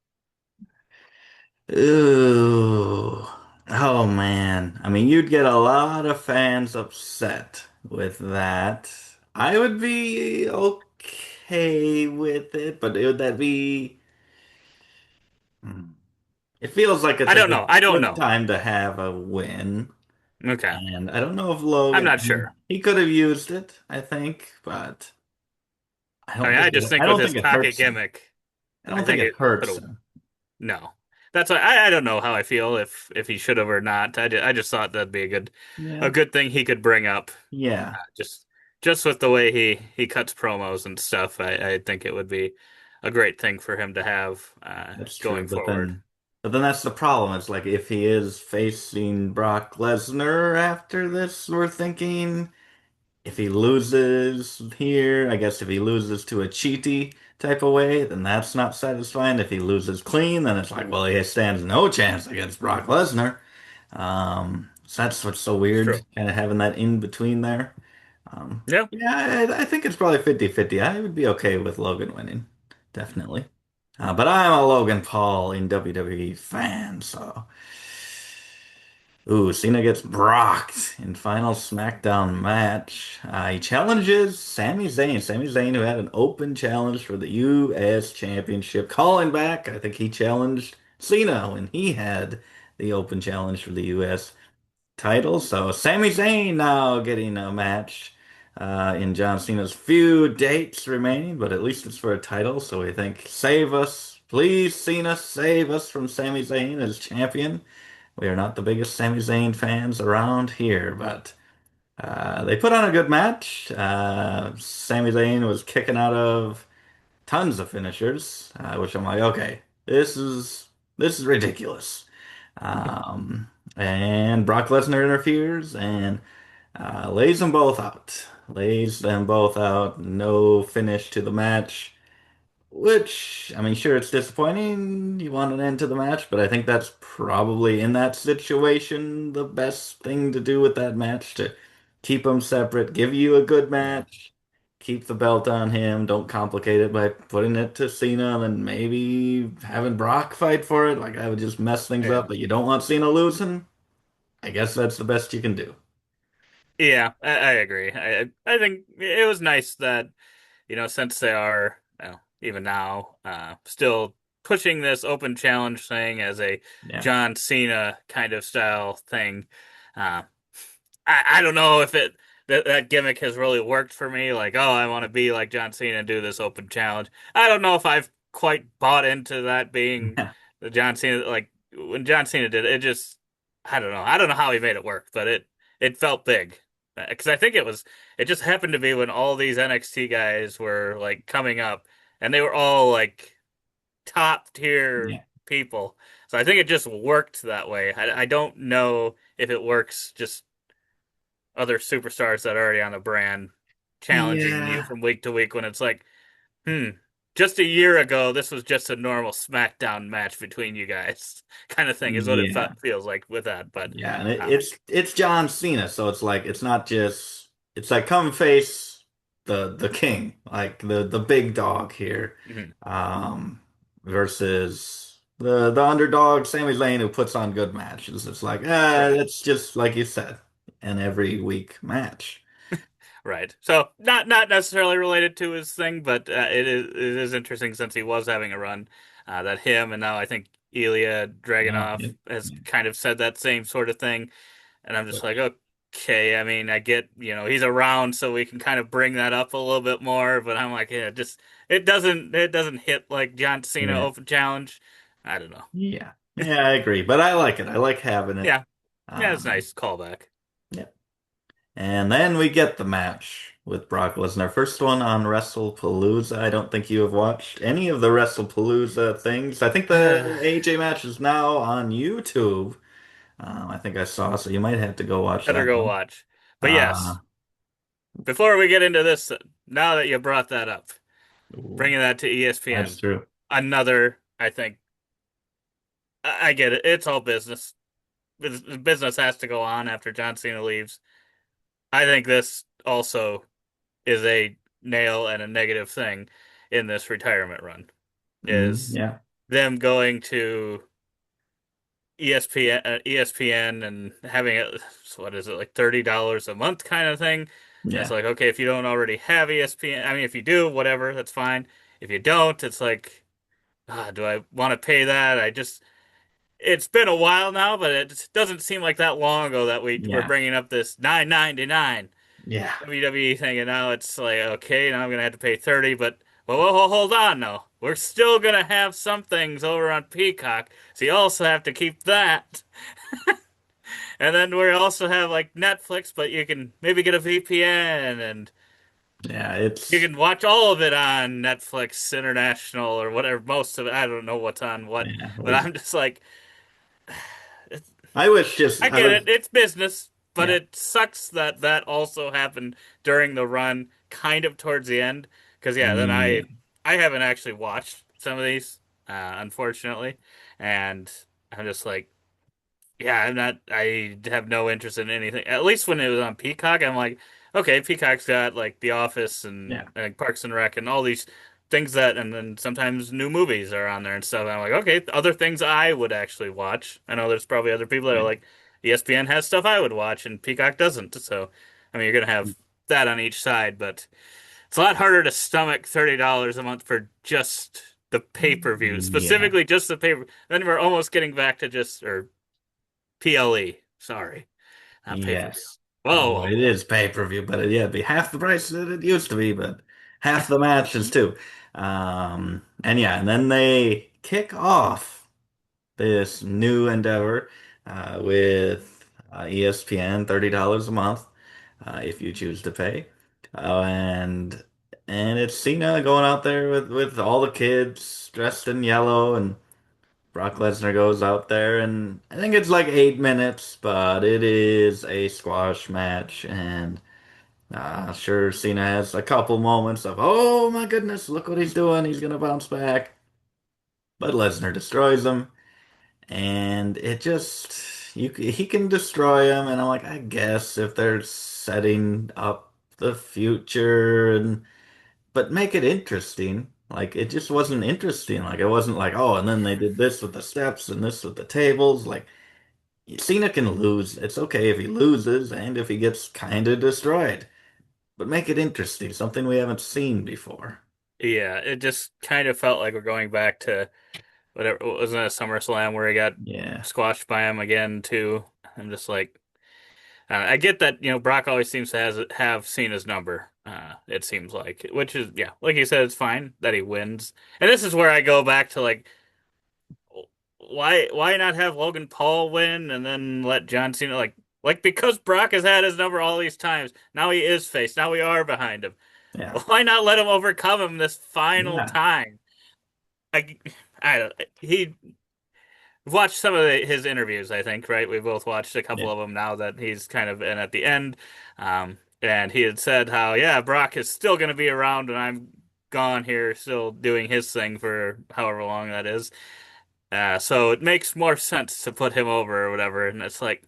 Ooh. Oh man. I mean, you'd get a lot of fans upset with that. I would be okay with it, but would that be Hmm. It feels like it's I a don't know. good I don't good know. time to have a win. Okay, And I don't know if I'm Logan, not I mean, sure. he could have used it, I think, but I I don't mean, think I just I think with don't his think it cocky hurts him. gimmick, I I don't think think it it could hurts have. him. No, that's why I don't know how I feel if he should have or not. I just thought that'd be a Yeah. good thing he could bring up. Yeah. Just just with the way he cuts promos and stuff, I think it would be a great thing for him to have That's true, going but forward. then that's the problem. It's like if he is facing Brock Lesnar after this, we're thinking if he loses here, I guess if he loses to a cheaty type of way, then that's not satisfying. If he loses clean, then it's like, well, he stands no chance against Brock Lesnar. So that's what's so It's weird, true. kind of having that in between there. Yeah. Yeah, I think it's probably 50-50. I would be okay with Logan winning, definitely. But I'm a Logan Paul in WWE fan, so. Ooh, Cena gets brocked in final SmackDown match. He challenges Sami Zayn. Sami Zayn, who had an open challenge for the U.S. Championship, calling back. I think he challenged Cena when he had the open challenge for the U.S. title. So Sami Zayn now getting a match in John Cena's few dates remaining, but at least it's for a title. So we think, save us, please, Cena, save us from Sami Zayn as champion. We are not the biggest Sami Zayn fans around here, but they put on a good match. Sami Zayn was kicking out of tons of finishers, which I'm like, okay, this is ridiculous. And Brock Lesnar interferes and lays them both out. Lays them both out. No finish to the match. Which, I mean, sure, it's disappointing. You want an end to the match, but I think that's probably in that situation the best thing to do with that match to keep them separate, give you a good Yeah. match, keep the belt on him, don't complicate it by putting it to Cena and then maybe having Brock fight for it. Like, I would just mess things Yeah. up, but you don't want Cena losing. I guess that's the best you can do. Yeah, I agree. I think it was nice that, since they are, even now, still pushing this open challenge thing as a Yeah. John Cena kind of style thing. Uh, I don't know if that gimmick has really worked for me. Like, oh, I want to be like John Cena and do this open challenge. I don't know if I've quite bought into that being Yeah. the John Cena. Like when John Cena did it, it just I don't know. I don't know how he made it work, but it felt big because I think it just happened to be when all these NXT guys were like coming up, and they were all like top tier Yeah. people. So I think it just worked that way. I don't know if it works just other superstars that are already on the brand challenging you Yeah. from week to week when it's like, hmm. just a year ago, this was just a normal SmackDown match between you guys, kind of thing is what it Yeah. feels like with that. But Yeah, and um, it's John Cena, so it's like it's not just it's like come face the king, like the big dog here, mhm, um, versus the underdog Sami Zayn who puts on good matches. It's like right, it's just like you said, an every week match. right. So not necessarily related to his thing, but it is interesting since he was having a run that him and now I think Ilya Yeah, Dragunov yeah, has yeah. kind of said that same sort of thing. And I'm just like, Which, okay, I mean, I get, he's around so we can kind of bring that up a little bit more, but I'm like, yeah, just it doesn't hit like John Cena yeah, Open Challenge. I don't know. yeah, yeah. I agree, but I like it. I like having it. Yeah. Yeah, it's Um, nice callback. yeah. And then we get the match with Brock Lesnar. First one on WrestlePalooza. I don't think you have watched any of the WrestlePalooza things. I think the AJ match is now on YouTube. I think I saw, so you might have to go watch Better that go one. watch. But Uh, yes, before we get into this, now that you brought that up, ooh, bringing that to that's ESPN, true. another, I think, I get it. It's all business. Business has to go on after John Cena leaves. I think this also is a nail and a negative thing in this retirement run is Yeah, them going to ESPN and having it, what is it, like $30 a month kind of thing. And it's yeah, like, okay, if you don't already have ESPN, I mean, if you do, whatever, that's fine. If you don't, it's like, do I want to pay that? It's been a while now, but it doesn't seem like that long ago that we were yeah, bringing up this 9.99 yeah, WWE thing, and now it's like, okay, now I'm gonna have to pay 30, but well, hold on now. We're still gonna have some things over on Peacock, so you also have to keep that. And then we also have like Netflix, but you can maybe get a VPN and yeah. you It's can watch all of it on Netflix International or whatever, most of it. I don't know what's on what, yeah. but I'm just like, it's, I wish just I I get was it. It's business, but yeah, it sucks that that also happened during the run, kind of towards the end. Because yeah, then I yeah, I haven't actually watched some of these, unfortunately, and I'm just like, yeah, I'm not. I have no interest in anything. At least when it was on Peacock, I'm like, okay, Peacock's got like The Office and yeah, like Parks and Rec and all these things that, and then sometimes new movies are on there and stuff. And I'm like, okay, other things I would actually watch. I know there's probably other people that are yeah, like, ESPN has stuff I would watch and Peacock doesn't. So, I mean, you're gonna have that on each side, but it's a lot harder to stomach $30 a month for just the pay-per-view, yeah. specifically just the pay. Then we're almost getting back to just or PLE. Sorry, not pay-per-view. Yes. Whoa, Although whoa, it whoa. is pay-per-view, but yeah, it'd be half the price that it used to be, but half the matches too. And yeah, and then they kick off this new endeavor with ESPN, $30 a month if you choose to pay. And it's Cena going out there with all the kids dressed in yellow and Brock Lesnar goes out there, and I think it's like 8 minutes, but it is a squash match. And sure, Cena has a couple moments of, oh my goodness, look what he's doing. He's gonna bounce back. But Lesnar destroys him, and it just he can destroy him. And I'm like, I guess if they're setting up the future, and but make it interesting. Like it just wasn't interesting. Like it wasn't like, oh, and then they did this with the steps and this with the tables. Like Cena can lose. It's okay if he loses and if he gets kind of destroyed. But make it interesting, something we haven't seen before. Yeah, it just kind of felt like we're going back to whatever, wasn't it a SummerSlam where he got Yeah. squashed by him again too? I'm just like, I get that, Brock always seems to have Cena's number. It seems like, which is, yeah, like you said, it's fine that he wins. And this is where I go back to like, why not have Logan Paul win and then let John Cena like because Brock has had his number all these times. Now he is face. Now we are behind him. Yeah. Why not let him overcome him this final Yeah. time? I I don't. He watched some of his interviews. I think right. We both watched a Yeah. couple of them now that he's kind of in at the end. And he had said how yeah Brock is still going to be around and I'm gone here, still doing his thing for however long that is. So it makes more sense to put him over or whatever. And it's like,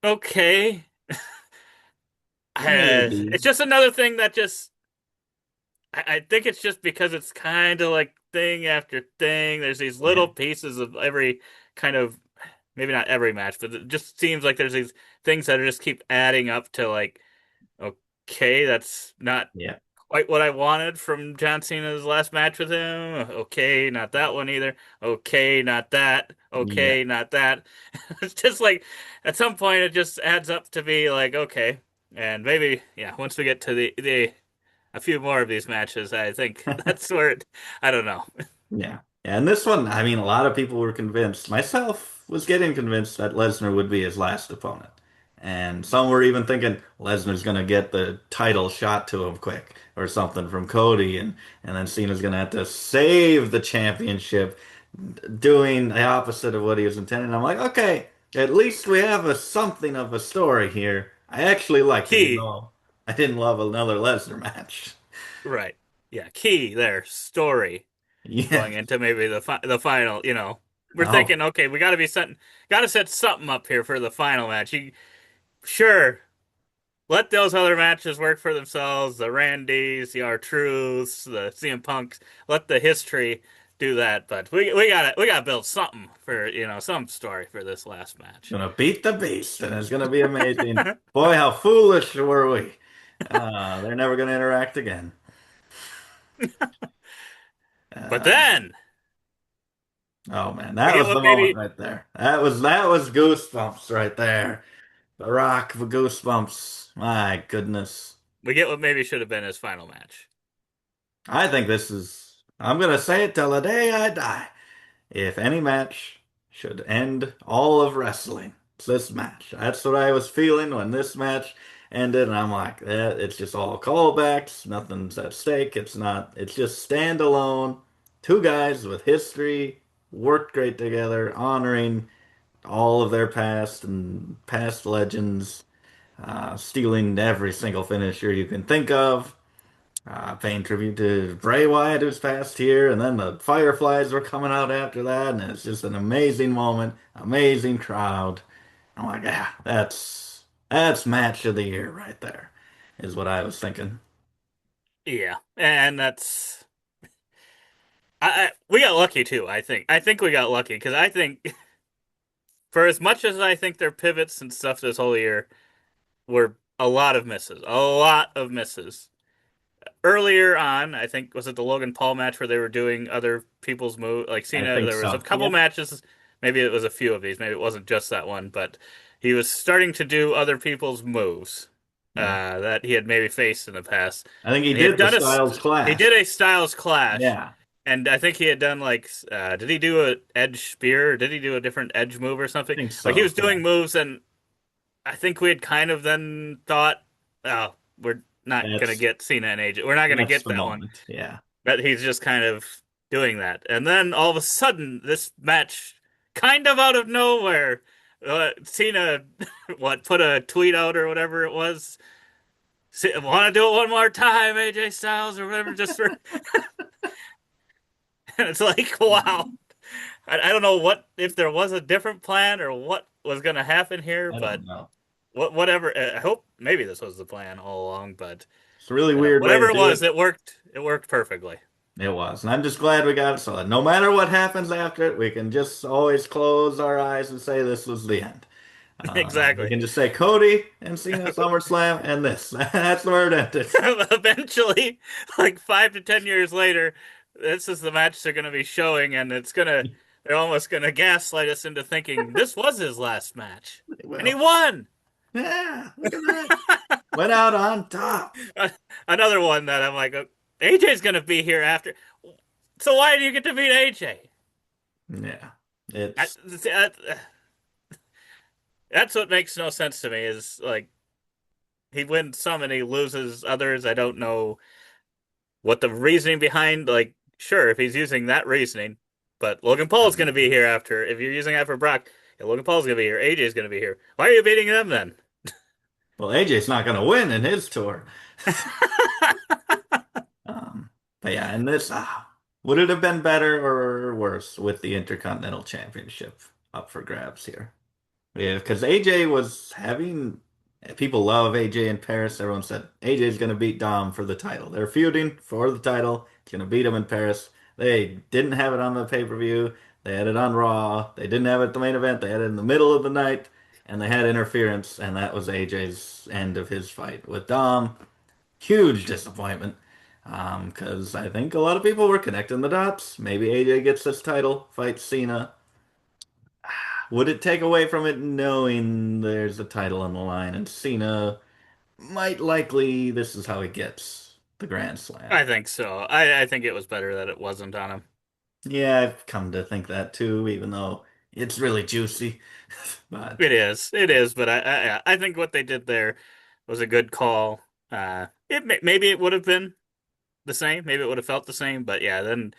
okay, Maybe. it's just another thing that just I think it's just because it's kind of like thing after thing. There's these Yeah. little pieces of every kind of maybe not every match, but it just seems like there's these things that just keep adding up to like, okay, that's not Yeah. quite what I wanted from John Cena's last match with him. Okay, not that one either. Okay, not that. Yeah. Okay, not that. It's just like at some point it just adds up to be like, okay. And maybe, yeah, once we get to the a few more of these matches, I think that's where I don't know. Yeah. And this one, I mean, a lot of people were convinced. Myself was getting convinced that Lesnar would be his last opponent. And some were even thinking Lesnar's going to get the title shot to him quick or something from Cody. And then Cena's going to have to save the championship, doing the opposite of what he was intending. I'm like, okay, at least we have something of a story here. I actually liked it, even Key, though I didn't love another Lesnar match. right. Yeah, key there, story Yeah. going into maybe the final, We're Oh, thinking, okay, we got to set something up here for the final match. Sure, let those other matches work for themselves, the Randys, the R-Truths, the CM Punks, let the history do that, but we gotta build something for, some story for this last match. gonna beat the beast, and it's gonna be amazing. Boy, how foolish were we? They're never gonna interact again. But Uh, then oh man, we that get was what the moment maybe right there. That was goosebumps right there. The Rock for goosebumps. My goodness. should have been his final match. I think this is. I'm gonna say it till the day I die. If any match should end all of wrestling, it's this match. That's what I was feeling when this match ended, and I'm like, it's just all callbacks, nothing's at stake. It's not, it's just standalone. Two guys with history, worked great together, honoring all of their past and past legends, stealing every single finisher you can think of. Paying tribute to Bray Wyatt, who's passed here, and then the Fireflies were coming out after that, and it's just an amazing moment, amazing crowd. I'm like, yeah, that's match of the year right there, is what I was thinking. Yeah, and that's we got lucky too. I think we got lucky because I think for as much as I think their pivots and stuff this whole year were a lot of misses. Earlier on, I think was it the Logan Paul match where they were doing other people's move like I Cena. think There was a so. couple Yeah, matches, maybe it was a few of these, maybe it wasn't just that one, but he was starting to do other people's moves yeah. that he had maybe faced in the past, I think he and he had did the done a Styles he Clash. did a Styles Clash, Yeah, and I think he had done like did he do a Edge spear or did he do a different Edge move or I something? think Like he so. was Yeah, doing moves and I think we had kind of then thought, oh, we're not gonna that's get Cena and AJ. We're not gonna that's get the that one. moment. Yeah, But he's just kind of doing that. And then all of a sudden, this match, kind of out of nowhere, Cena, put a tweet out or whatever it was. Want to do it one more time, AJ Styles or whatever, just for. And it's like, wow. I don't know if there was a different plan or what was going to happen here, I but don't know. whatever. I hope maybe this was the plan all along, but It's a really weird way to whatever it do was, it. it worked. It worked perfectly. It was. And I'm just glad we got it so that no matter what happens after it, we can just always close our eyes and say this was the end. We Exactly. can just say Cody and Cena SummerSlam and this. That's where it ended. Eventually, like 5 to 10 years later, this is the match they're going to be showing, and they're almost going to gaslight us into thinking this was his last match. And he Well, won! yeah, look at that. Went out on top. Another one that I'm like, AJ's going to be here after. So why do you get to beat AJ? Yeah. I, It's that's what makes no sense to me is like, he wins some and he loses others. I don't know what the reasoning behind, like, sure, if he's using that reasoning, but Logan Paul's going to be here after. If you're using that for Brock, yeah, Logan Paul's going to be here. AJ's going to be here. Why are you beating them then? well, AJ's not going to win in his tour. But yeah, and this would it have been better or worse with the Intercontinental Championship up for grabs here? Yeah, because AJ was having people love AJ in Paris. Everyone said AJ's going to beat Dom for the title. They're feuding for the title. He's going to beat him in Paris. They didn't have it on the pay-per-view. They had it on Raw. They didn't have it at the main event. They had it in the middle of the night, and they had interference, and that was AJ's end of his fight with Dom. Huge disappointment. Because I think a lot of people were connecting the dots. Maybe AJ gets this title, fights Cena. Would it take away from it knowing there's a title on the line and Cena might likely this is how he gets the Grand Slam? I think so. I think it was better that it wasn't on him. Yeah, I've come to think that too, even though it's really juicy. But It is, but I think what they did there was a good call. Maybe it would have been the same, maybe it would have felt the same, but yeah, then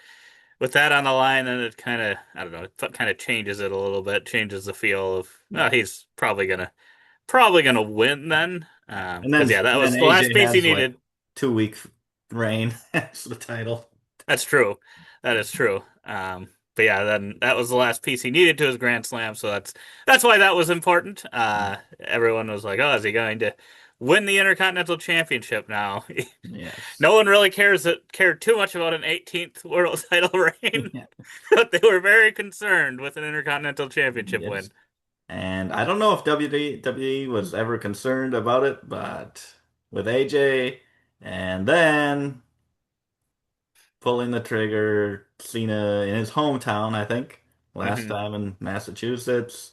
with that on the line, then it kind of I don't know, it kind of changes it a little bit, changes the feel of yeah. he's probably gonna win then, And because yeah, that then was the last AJ piece he has like needed. 2 week reign as the title. That's true. That is true. But yeah, then that was the last piece he needed to his Grand Slam, so that's why that was important. Everyone was like, "Oh, is he going to win the Intercontinental Championship now?" Yes. No one really cared too much about an 18th world title reign, Yeah. but they were very concerned with an Intercontinental Championship Yes. win. And I don't know if WWE was ever concerned about it, but with AJ and then pulling the trigger, Cena in his hometown, I think, last Hmm. time in Massachusetts.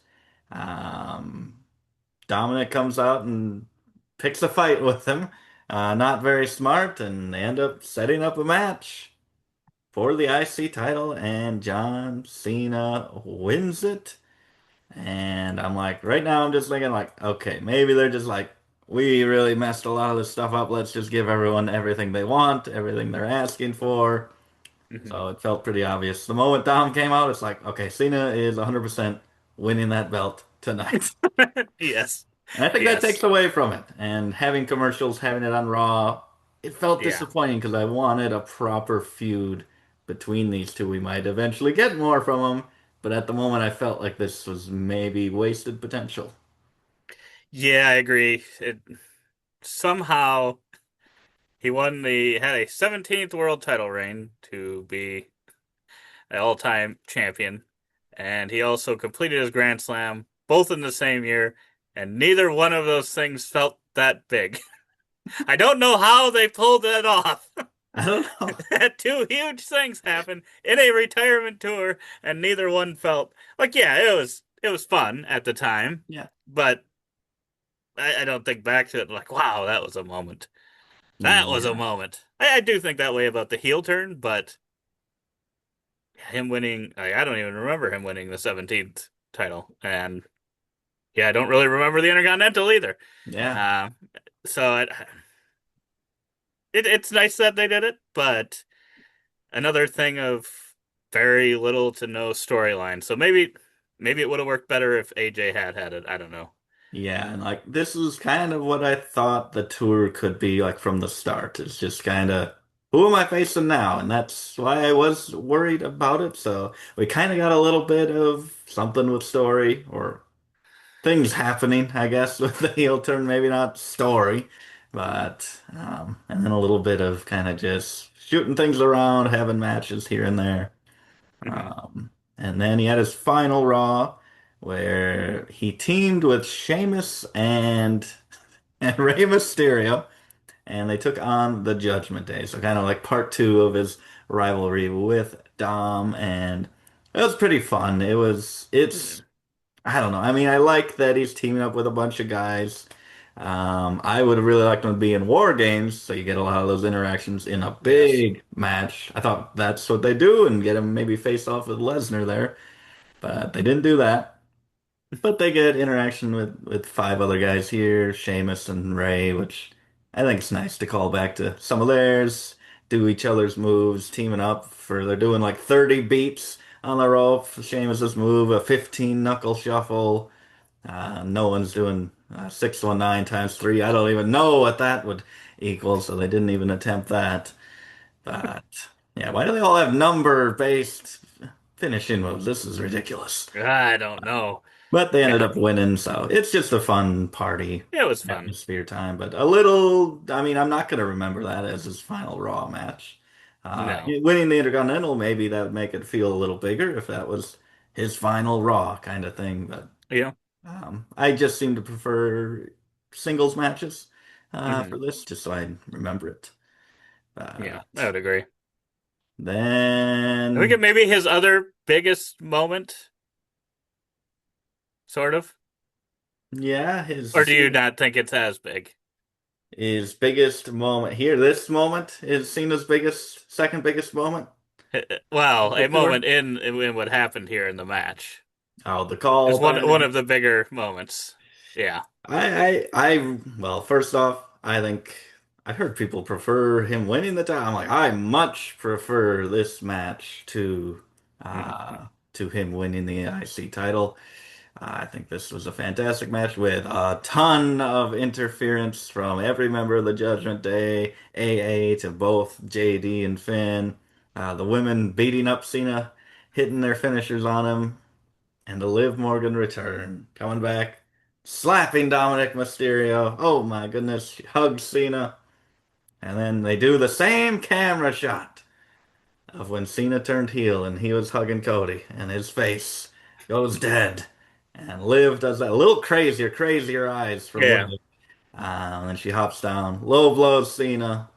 Um, Dominic comes out and picks a fight with him. Not very smart, and they end up setting up a match for the IC title, and John Cena wins it. And I'm like, right now, I'm just thinking, like, okay, maybe they're just like, we really messed a lot of this stuff up. Let's just give everyone everything they want, everything they're asking for. Hmm. So it felt pretty obvious. The moment Dom came out, it's like, okay, Cena is 100% winning that belt tonight. Yes, And I think that takes yes, away from it. And having commercials, having it on Raw, it felt yeah. disappointing because I wanted a proper feud between these two. We might eventually get more from them, but at the moment, I felt like this was maybe wasted potential. Yeah, I agree. It somehow he had a 17th world title reign to be an all-time champion, and he also completed his Grand Slam both in the same year, and neither one of those things felt that big. I don't know how they pulled that off. I don't know. Had two huge things happen in a retirement tour, and neither one felt like yeah, it was fun at the time, Yeah. but I don't think back to it like wow, that was a moment. That was a Yeah. moment. I do think that way about the heel turn, but him winning, I don't even remember him winning the 17th title. And yeah, I don't really remember the Intercontinental either. Yeah. Uh, so it's nice that they did it, but another thing of very little to no storyline. So maybe it would have worked better if AJ had it. I don't know. Yeah. And like, this is kind of what I thought the tour could be like from the start. It's just kind of, who am I facing now? And that's why I was worried about it. So we kind of got a little bit of something with story or things happening, I guess, with the heel turn. Maybe not story, but and then a little bit of kind of just shooting things around, having matches here and there. Hmm. And then he had his final Raw where he teamed with Sheamus and Rey Mysterio, and they took on the Judgment Day. So kind of like part two of his rivalry with Dom, and it was pretty fun. It's I don't know. I mean, I like that he's teaming up with a bunch of guys. I would have really liked him to be in War Games, so you get a lot of those interactions in a Yes. big match. I thought that's what they do, and get him maybe face off with Lesnar there, but they didn't do that. But they get interaction with five other guys here, Sheamus and Ray, which I think it's nice to call back to some of theirs, do each other's moves, teaming up for they're doing like 30 beats on the rope. Sheamus's move, a 15 knuckle shuffle. No one's doing 619 times 3. I don't even know what that would equal, so they didn't even attempt that. But yeah, why do they all have number-based finishing moves? This is ridiculous. I don't know. But they ended Yeah, up winning, so it's just a fun party it was fun. atmosphere time. But a little, I mean, I'm not going to remember that as his final Raw match. No. Winning the Intercontinental, maybe that would make it feel a little bigger if that was his final Raw kind of thing. But Yeah. I just seem to prefer singles matches Hmm. for this, just so I remember it. Yeah, I But would agree. I think it then, maybe his other biggest moment, sort of. yeah, Or do you not think it's as big? his biggest moment here, this moment is Cena's biggest, second biggest moment of Well, the a tour. moment in what happened here in the match Oh, the is call one by of the bigger moments. Yeah. well, first off, I think I heard people prefer him winning the title. I'm like, I much prefer this match Hmm. to him winning the IC title. I think this was a fantastic match with a ton of interference from every member of the Judgment Day, AA to both JD and Finn. The women beating up Cena, hitting their finishers on him, and the Liv Morgan return, coming back, slapping Dominic Mysterio. Oh my goodness, hugs Cena. And then they do the same camera shot of when Cena turned heel and he was hugging Cody, and his face goes dead. And Liv does that a little crazier, crazier eyes from Yeah. Liv. And then she hops down, low blows Cena,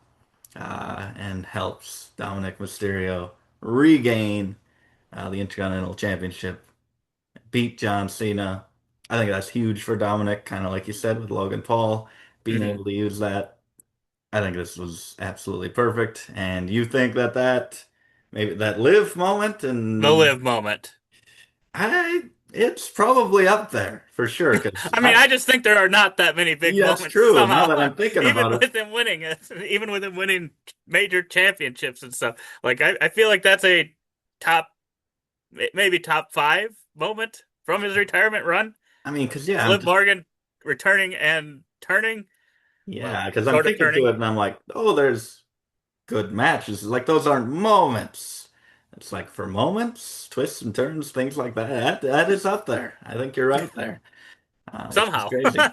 and helps Dominic Mysterio regain the Intercontinental Championship, beat John Cena. I think that's huge for Dominic, kind of like you said with Logan Paul, being Hmm. able to use that. I think this was absolutely perfect. And you think that maybe that live moment, The and live moment. it's probably up there for sure. Because I mean, I just think there are not that many big yeah, that's moments true. Now somehow, that I'm thinking even about it, with him winning, even with him winning major championships and stuff. Like I feel like that's a top, maybe top five moment from his retirement run. I mean, because yeah, Is Liv Morgan returning and turning? Well, I'm sort of thinking to turning. it, and I'm like, oh, there's good matches. Like those aren't moments. It's like for moments, twists and turns, things like that. That is up there. I think you're right there. It's just Somehow. crazy,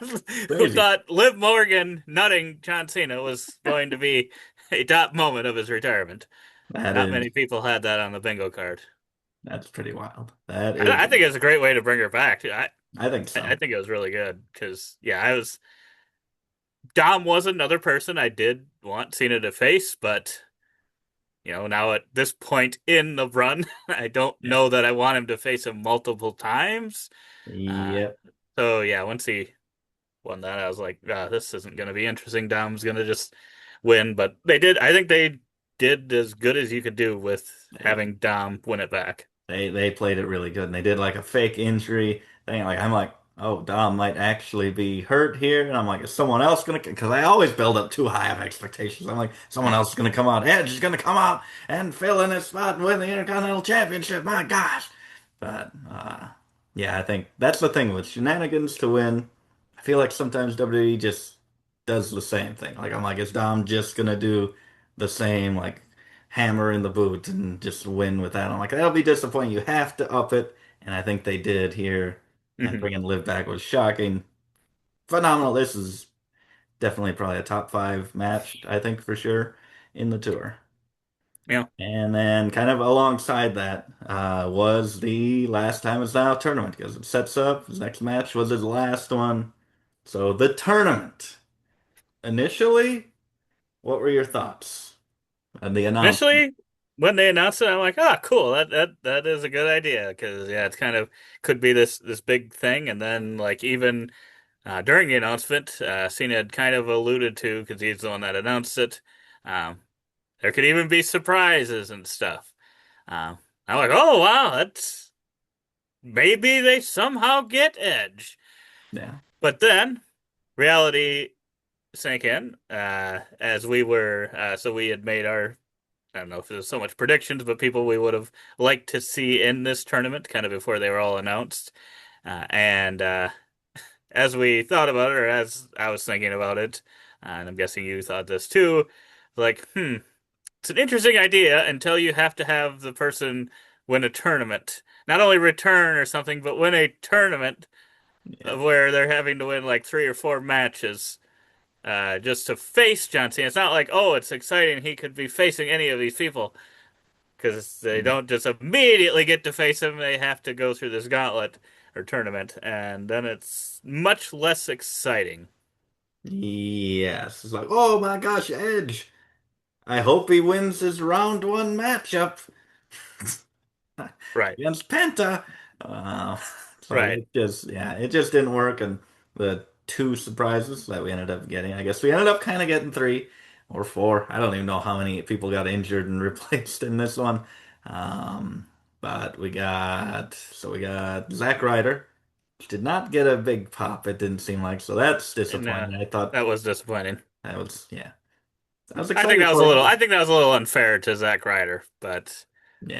Who crazy. thought Liv Morgan nutting John Cena was going to be a top moment of his retirement? That Not is many people had that on the bingo card. that's pretty wild. That is, I think it's a great way to bring her back. I think I so. think it was really good because yeah, I was Dom was another person I did want Cena to face, but now at this point in the run, I don't Yeah. know that I want him to face him multiple times. Uh, Yep. so yeah, once he won that, I was like, this isn't going to be interesting. Dom's going to just win, but they did. I think they did as good as you could do with They having Dom win it back. they played it really good, and they did like a fake injury thing. Like I'm like, oh, Dom might actually be hurt here, and I'm like, is someone else gonna? Because I always build up too high of expectations. I'm like, someone else is gonna come out. Edge is gonna come out and fill in his spot and win the Intercontinental Championship. My gosh! But yeah, I think that's the thing with shenanigans to win. I feel like sometimes WWE just does the same thing. Like I'm like, is Dom just gonna do the same like hammer in the boot and just win with that? I'm like, that'll be disappointing. You have to up it, and I think they did here. And Hmm. bringing Liv back was shocking, phenomenal. This is definitely probably a top five match, I think for sure in the tour. Yeah. And then kind of alongside that was the last time it's now tournament because it sets up his next match was his last one. So the tournament. Initially, what were your thoughts on the announcement? Initially, when they announced it, I'm like, ah, cool. That is a good idea because yeah, it's kind of could be this big thing. And then like even during the announcement, Cena had kind of alluded to because he's the one that announced it. Um, there could even be surprises and stuff. Um, I'm like, oh wow, that's maybe they somehow get Edge. Yeah. But then reality sank in as we were. So we had made our I don't know if there's so much predictions, but people we would have liked to see in this tournament kind of before they were all announced. And as we thought about it, or as I was thinking about it, and I'm guessing you thought this too, like, it's an interesting idea until you have to have the person win a tournament. Not only return or something, but win a tournament Yeah. of where they're having to win like 3 or 4 matches just to face John Cena. It's not like, oh, it's exciting. He could be facing any of these people because they don't just immediately get to face him. They have to go through this gauntlet or tournament, and then it's much less exciting. Yes. It's like, oh my gosh, Edge. I hope he wins his round one matchup Right, against Penta. Uh, so right. it just, yeah, it just didn't work. And the two surprises that we ended up getting, I guess we ended up kind of getting three or four. I don't even know how many people got injured and replaced in this one. Um, but we got Zack Ryder, which did not get a big pop, it didn't seem like. So that's And disappointing. I thought that was disappointing. that was, yeah, I was I think excited that was a for little. him. I think that was a little unfair to Zack Ryder, but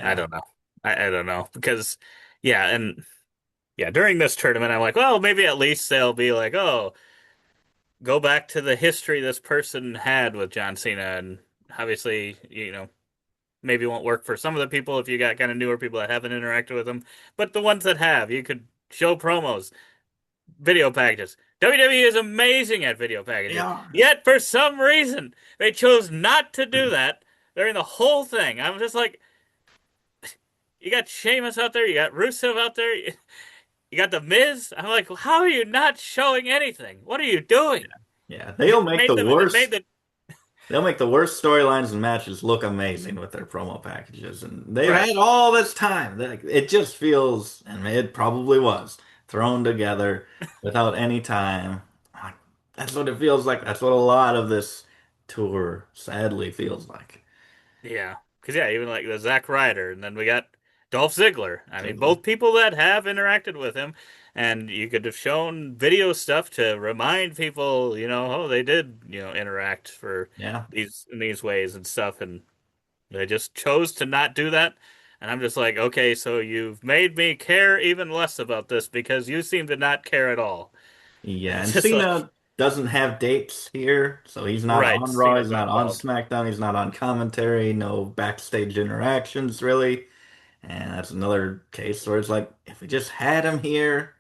I Yeah. don't know. I don't know because, yeah, and yeah, during this tournament, I'm like, well, maybe at least they'll be like, oh, go back to the history this person had with John Cena, and obviously, maybe it won't work for some of the people if you got kind of newer people that haven't interacted with them, but the ones that have, you could show promos, video packages. WWE is amazing at video They packages. are. Yet for some reason they chose not to do that during the whole thing. I'm just like, you got Sheamus out there, you got Rusev out there, you got the Miz. I'm like, how are you not showing anything? What are you doing? Yeah, It made the they'll make the worst storylines and matches look amazing with their promo packages, and they've right. had all this time. It just feels, and it probably was, thrown together without any time. That's what it feels like. That's what a lot of this tour sadly feels like. Yeah. Because, yeah, even like the Zack Ryder, and then we got Dolph Ziggler. I mean, Ziggler. both people that have interacted with him, and you could have shown video stuff to remind people, oh, they did, interact for Yeah. these ways and stuff, and they just chose to not do that. And I'm just like, okay, so you've made me care even less about this because you seem to not care at all. Yeah, It's and just like, Cena doesn't have dates here, so he's not right, on Raw, he's Cena's not not on involved. SmackDown, he's not on commentary, no backstage interactions really. And that's another case where it's like, if we just had him here,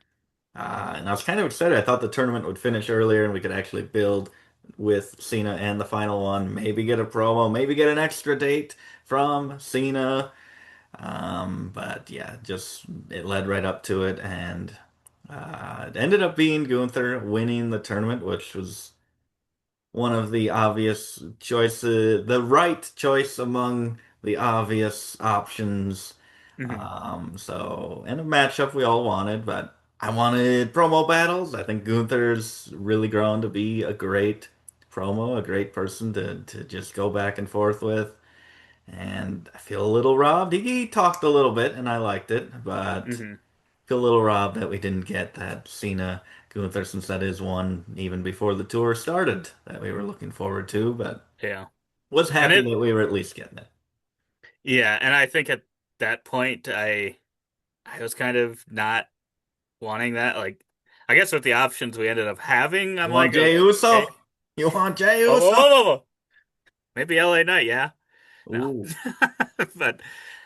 and I was kind of excited. I thought the tournament would finish earlier and we could actually build with Cena and the final one, maybe get a promo, maybe get an extra date from Cena. But yeah, just it led right up to it, and it ended up being Gunther winning the tournament, which was one of the obvious choices, the right choice among the obvious options. Hmm. So in a matchup we all wanted, but I wanted promo battles. I think Gunther's really grown to be a great promo, a great person to just go back and forth with. And I feel a little robbed. He talked a little bit, and I liked it, but Hmm. feel a little robbed that we didn't get that Cena Gunther, since that is one even before the tour started that we were looking forward to. But Yeah. was And happy that we were at least getting it. yeah, and I think at that point I was kind of not wanting that. Like, I guess with the options we ended up having, You I'm want like, Jey okay, Uso? You want Jey whoa, whoa, Uso? whoa, whoa, whoa. Maybe LA Knight, yeah. No. Ooh, But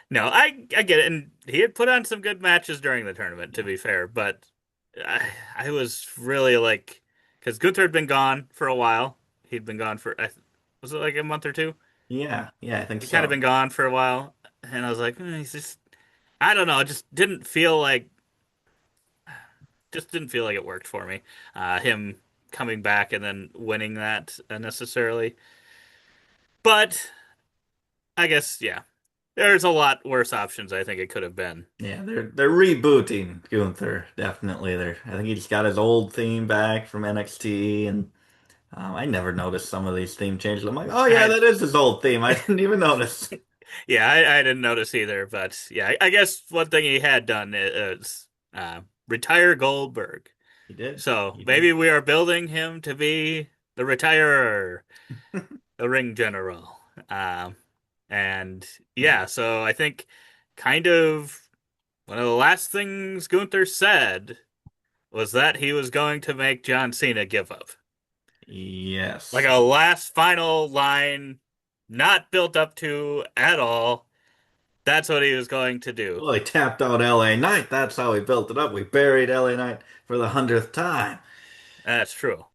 no, I get it. And he had put on some good matches during the tournament, to yeah, be fair. But I was really like, because Gunther had been gone for a while. He'd been gone for, was it like a month or two? yeah, I think He'd kind of so. been gone for a while. And I was like, he's just, I don't know. It just didn't feel like it worked for me. Him coming back and then winning that necessarily. But I guess, yeah, there's a lot worse options I think it could have been. Yeah, they're rebooting Gunther, definitely. I think he just got his old theme back from NXT, and I never noticed some of these theme changes. I'm like, oh yeah, I that is his old theme. I didn't even notice. Yeah, I didn't notice either, but yeah, I guess one thing he had done is retire Goldberg. He did. So He did. maybe we are building him to be the retirer, the ring general. Um, and Yeah. yeah, so I think kind of one of the last things Gunther said was that he was going to make John Cena give up. Like Yes. a last final line, not built up to at all. That's what he was going to do. Well, he tapped out LA Knight. That's how we built it up. We buried LA Knight for the 100th time. That's true.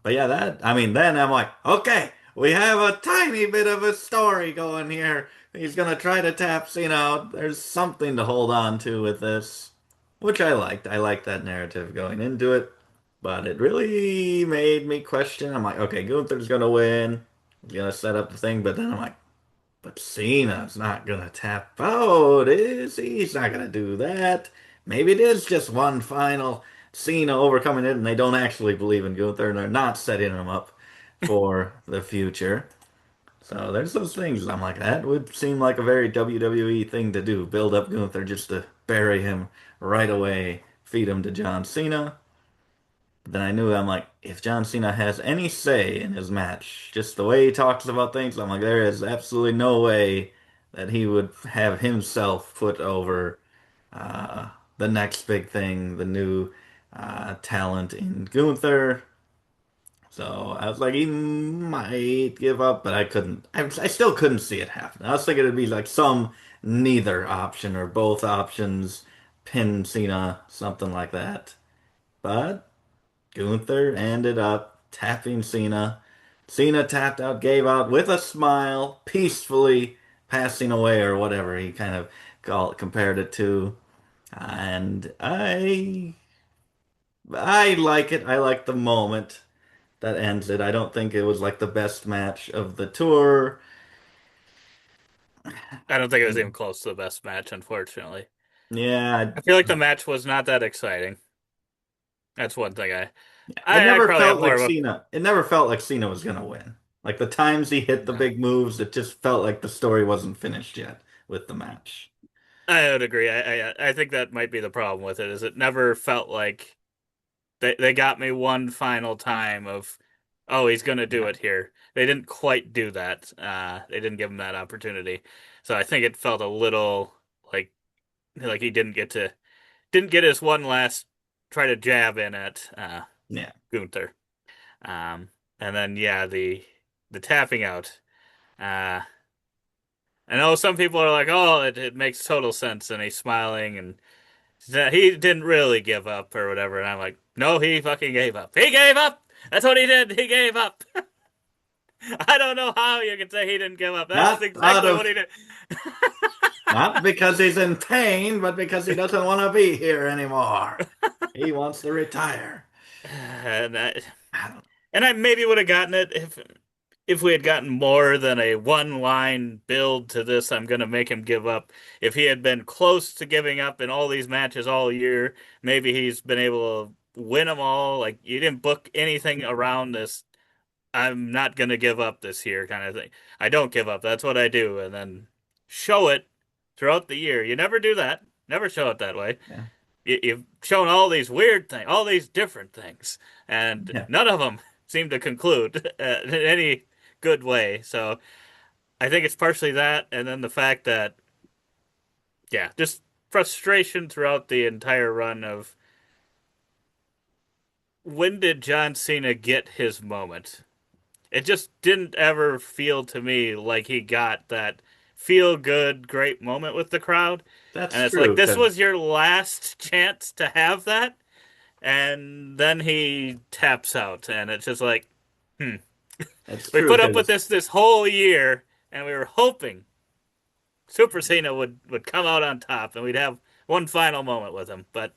But yeah, I mean, then I'm like, okay, we have a tiny bit of a story going here. He's gonna try to tap Cena out. There's something to hold on to with this, which I liked. I liked that narrative going into it, but it really made me question. I'm like, okay, Gunther's gonna win. He's gonna set up the thing, but then I'm like, but Cena's not gonna tap out, is he? He's not gonna do that. Maybe it is just one final Cena overcoming it, and they don't actually believe in Gunther, and they're not setting him up for the future. So there's those things. I'm like, that would seem like a very WWE thing to do. Build up Gunther just to bury him right away, feed him to John Cena. But then I knew I'm like, if John Cena has any say in his match, just the way he talks about things, I'm like, there is absolutely no way that he would have himself put over the next big thing, the new talent in Gunther. So I was like, he might give up, but I couldn't. I still couldn't see it happen. I was thinking it'd be like some neither option or both options, pin Cena, something like that. But Gunther ended up tapping Cena. Cena tapped out, gave out with a smile, peacefully passing away or whatever he kind of compared it to. And I like it. I like the moment that ends it. I don't think it was like the best match of the tour. I don't think it was even close to the best match, unfortunately. Yeah, I feel like the match was not that exciting. That's one thing it I never probably have felt more like of a Cena. It never felt like Cena was gonna win. Like the times he hit the no. big moves, it just felt like the story wasn't finished yet with the match. I would agree. I think that might be the problem with it, is it never felt like they got me one final time of, oh, he's gonna do Yeah, it here. They didn't quite do that. They didn't give him that opportunity. So I think it felt a little like he didn't get his one last try to jab in at yeah, Gunther. Um, and then yeah, the tapping out. Uh, I know some people are like, oh, it makes total sense, and he's smiling, and he didn't really give up or whatever. And I'm like, no, he fucking gave up. He gave up. That's what he did. He gave up. I don't know how you can say he didn't give up. That's not out exactly what of he did. not because he's in pain, but because he doesn't want to be here anymore. He wants to retire. and I, I don't, and I maybe would have gotten it if we had gotten more than a one line build to this. I'm gonna make him give up. If he had been close to giving up in all these matches all year, maybe he's been able to win them all. Like, you didn't book anything around this, I'm not going to give up this year kind of thing. I don't give up. That's what I do. And then show it throughout the year. You never do that. Never show it that way. yeah, You've shown all these weird things, all these different things, and yeah. none of them seem to conclude in any good way. So I think it's partially that, and then the fact that, yeah, just frustration throughout the entire run of, when did John Cena get his moment? It just didn't ever feel to me like he got that feel good, great moment with the crowd. That's And it's like, true this because was your last chance to have that. And then he taps out. And it's just like, hmm. it's We true put up with because this whole year, and we were hoping Super Cena would come out on top and we'd have one final moment with him. But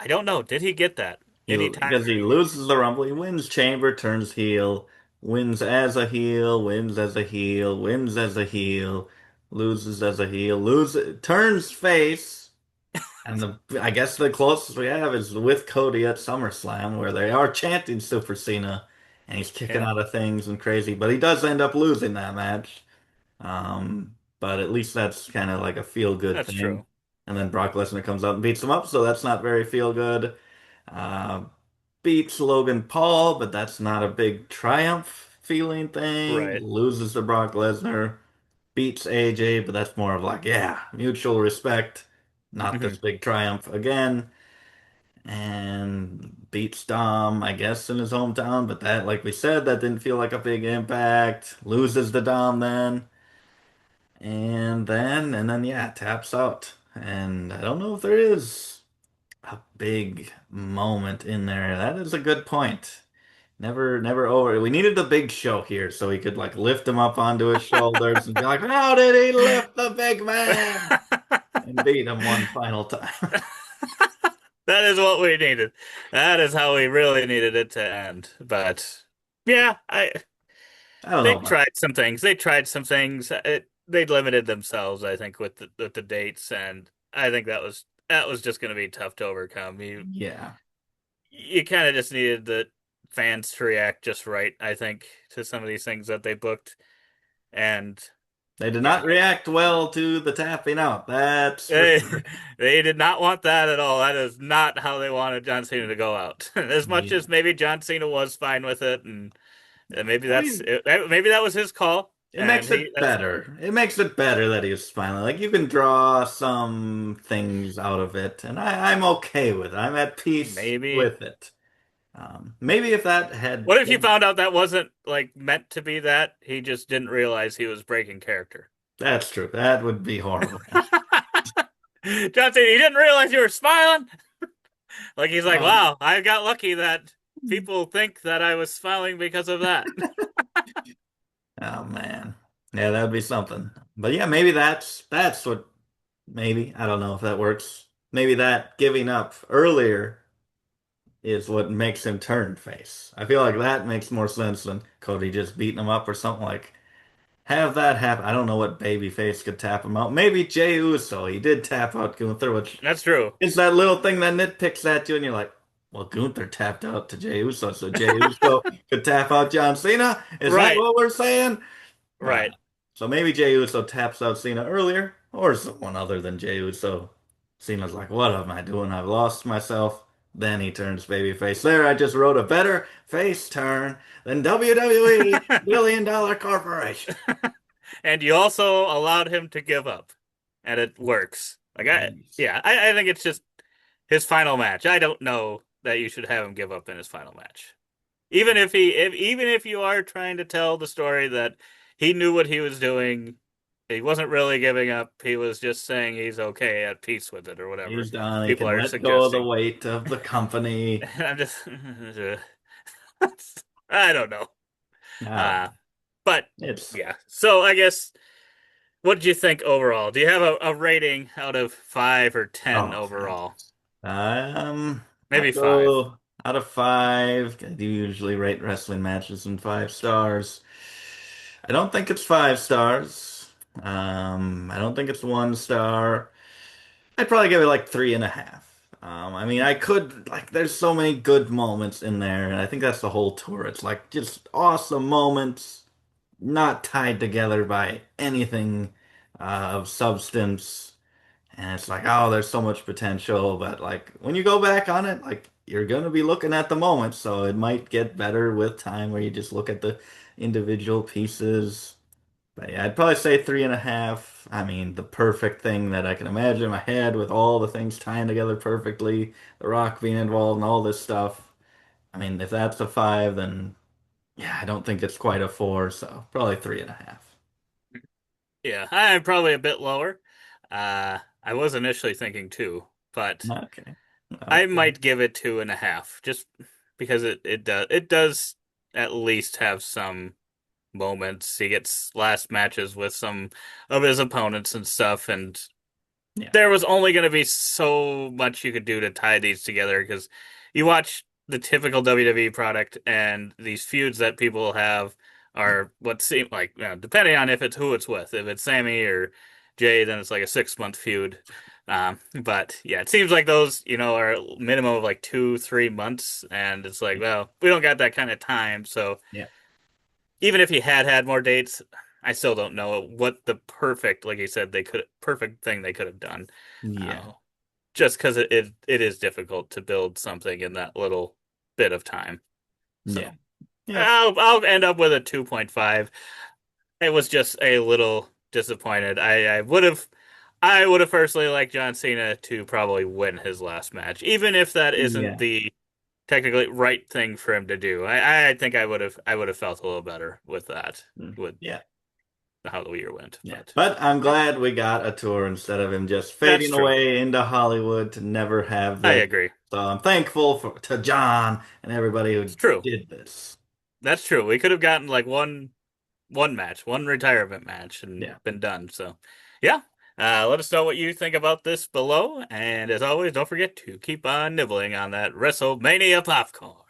I don't know. Did he get that anytime he during the year? loses the Rumble, he wins Chamber, turns heel, wins as a heel, wins as a heel, wins as a heel, loses as a heel, loses, turns face, and I guess the closest we have is with Cody at SummerSlam, where they are chanting Super Cena, and he's kicking Yeah, out of things and crazy, but he does end up losing that match. But at least that's kind of like a feel good that's thing. true. And then Brock Lesnar comes out and beats him up, so that's not very feel good. Uh, Beats Logan Paul, but that's not a big triumph feeling thing. Right. Loses to Brock Lesnar. Beats AJ, but that's more of like, yeah, mutual respect, not this Hmm. big triumph again. And beats Dom, I guess, in his hometown, but that, like we said, that didn't feel like a big impact. Loses to Dom then, and then, yeah, taps out. And I don't know if there is a big moment in there. That is a good point. Never over. We needed the big show here so he could like lift him up onto his shoulders and be like, "How did he lift the big man?" and beat him one final time. That is what we needed. That is how we really needed it to end. But yeah, I I don't they know about tried some things. They tried some things. They limited themselves, I think, with the dates, and I think that was just going to be tough to overcome. yeah. You kind of just needed the fans to react just right, I think, to some of these things that they booked. And They did yeah, not react well to the tapping out. That's for they, sure. they did not want that at all. That is not how they wanted John Cena to go out. As much Yeah. as maybe John Cena was fine with it, and maybe I mean, maybe that was his call, it and makes he it that's better. It makes it better that he was smiling. Like you can draw some things out of it, and I'm okay with it. I'm at peace maybe. with it. Maybe if that had, What if you found out that wasn't like meant to be that? He just didn't realize he was breaking character. that's true. That would be horrible. John Cena, he didn't realize you were smiling. Like he's like, Um, wow, I got lucky that people think that I was smiling because of that. oh man. Yeah, that'd be something. But yeah, maybe that's what maybe. I don't know if that works. Maybe that giving up earlier is what makes him turn face. I feel like that makes more sense than Cody just beating him up or something like have that happen. I don't know what babyface could tap him out. Maybe Jey Uso. He did tap out Gunther, which That's true. is that little thing that nitpicks at you, and you're like, well, Gunther tapped out to Jey Uso, so Jey Uso could tap out John Cena. Is that Right, what we're saying? Uh, right. so maybe Jey Uso taps out Cena earlier, or someone other than Jey Uso. Cena's like, what am I doing? I've lost myself. Then he turns babyface. There, I just wrote a better face turn than WWE Billion Dollar Corporation. And you also allowed him to give up, and it works. Yes. Yeah, I think it's just his final match. I don't know that you should have him give up in his final match. Even if you are trying to tell the story that he knew what he was doing, he wasn't really giving up. He was just saying he's okay, at peace with it, or whatever He's done. He people can are let go of the suggesting. weight of the company. I'm just, I don't know. I don't Uh, know. but It's yeah. So I guess, what did you think overall? Do you have a rating out of 5 or 10 oh, overall? I Maybe five. go out of five. I do usually rate wrestling matches in 5 stars. I don't think it's 5 stars. I don't think it's 1 star. I'd probably give it like 3.5. I mean, I could like, there's so many good moments in there, and I think that's the whole tour. It's like just awesome moments, not tied together by anything of substance. And it's like, oh, there's so much potential, but like when you go back on it, like you're gonna be looking at the moment, so it might get better with time where you just look at the individual pieces. But yeah, I'd probably say 3.5. I mean, the perfect thing that I can imagine in my head with all the things tying together perfectly, The Rock being involved and all this stuff. I mean, if that's a five, then yeah, I don't think it's quite a four, so probably 3.5. Yeah, I'm probably a bit lower. I was initially thinking two, but Okay. I Okay. might give it 2.5, just because it does at least have some moments. He gets last matches with some of his opponents and stuff, and Yeah. there was only going to be so much you could do to tie these together, because you watch the typical WWE product, and these feuds that people have are what seem like, depending on if it's who it's with. If it's Sammy or Jay, then it's like a 6 month feud. But yeah, it seems like those, are a minimum of like 2, 3 months, and it's like, well, we don't got that kind of time. So Yeah. even if he had more dates, I still don't know what the perfect, like you said, perfect thing they could have done. Yeah. Uh, just because it is difficult to build something in that little bit of time. Yeah. So Yep. I'll end up with a 2.5. It was just a little disappointed. I would have personally liked John Cena to probably win his last match, even if that isn't Yeah. the technically right thing for him to do. I think I would have felt a little better with that with Yeah. how the year went, Yeah. but But I'm yeah, glad we got a tour instead of him just that's fading true. away into Hollywood to never have I this. agree. So I'm thankful to John and everybody It's who true. did this. That's true. We could have gotten like one match, one retirement match, and Yeah. been done. So, yeah. Let us know what you think about this below. And as always, don't forget to keep on nibbling on that WrestleMania popcorn.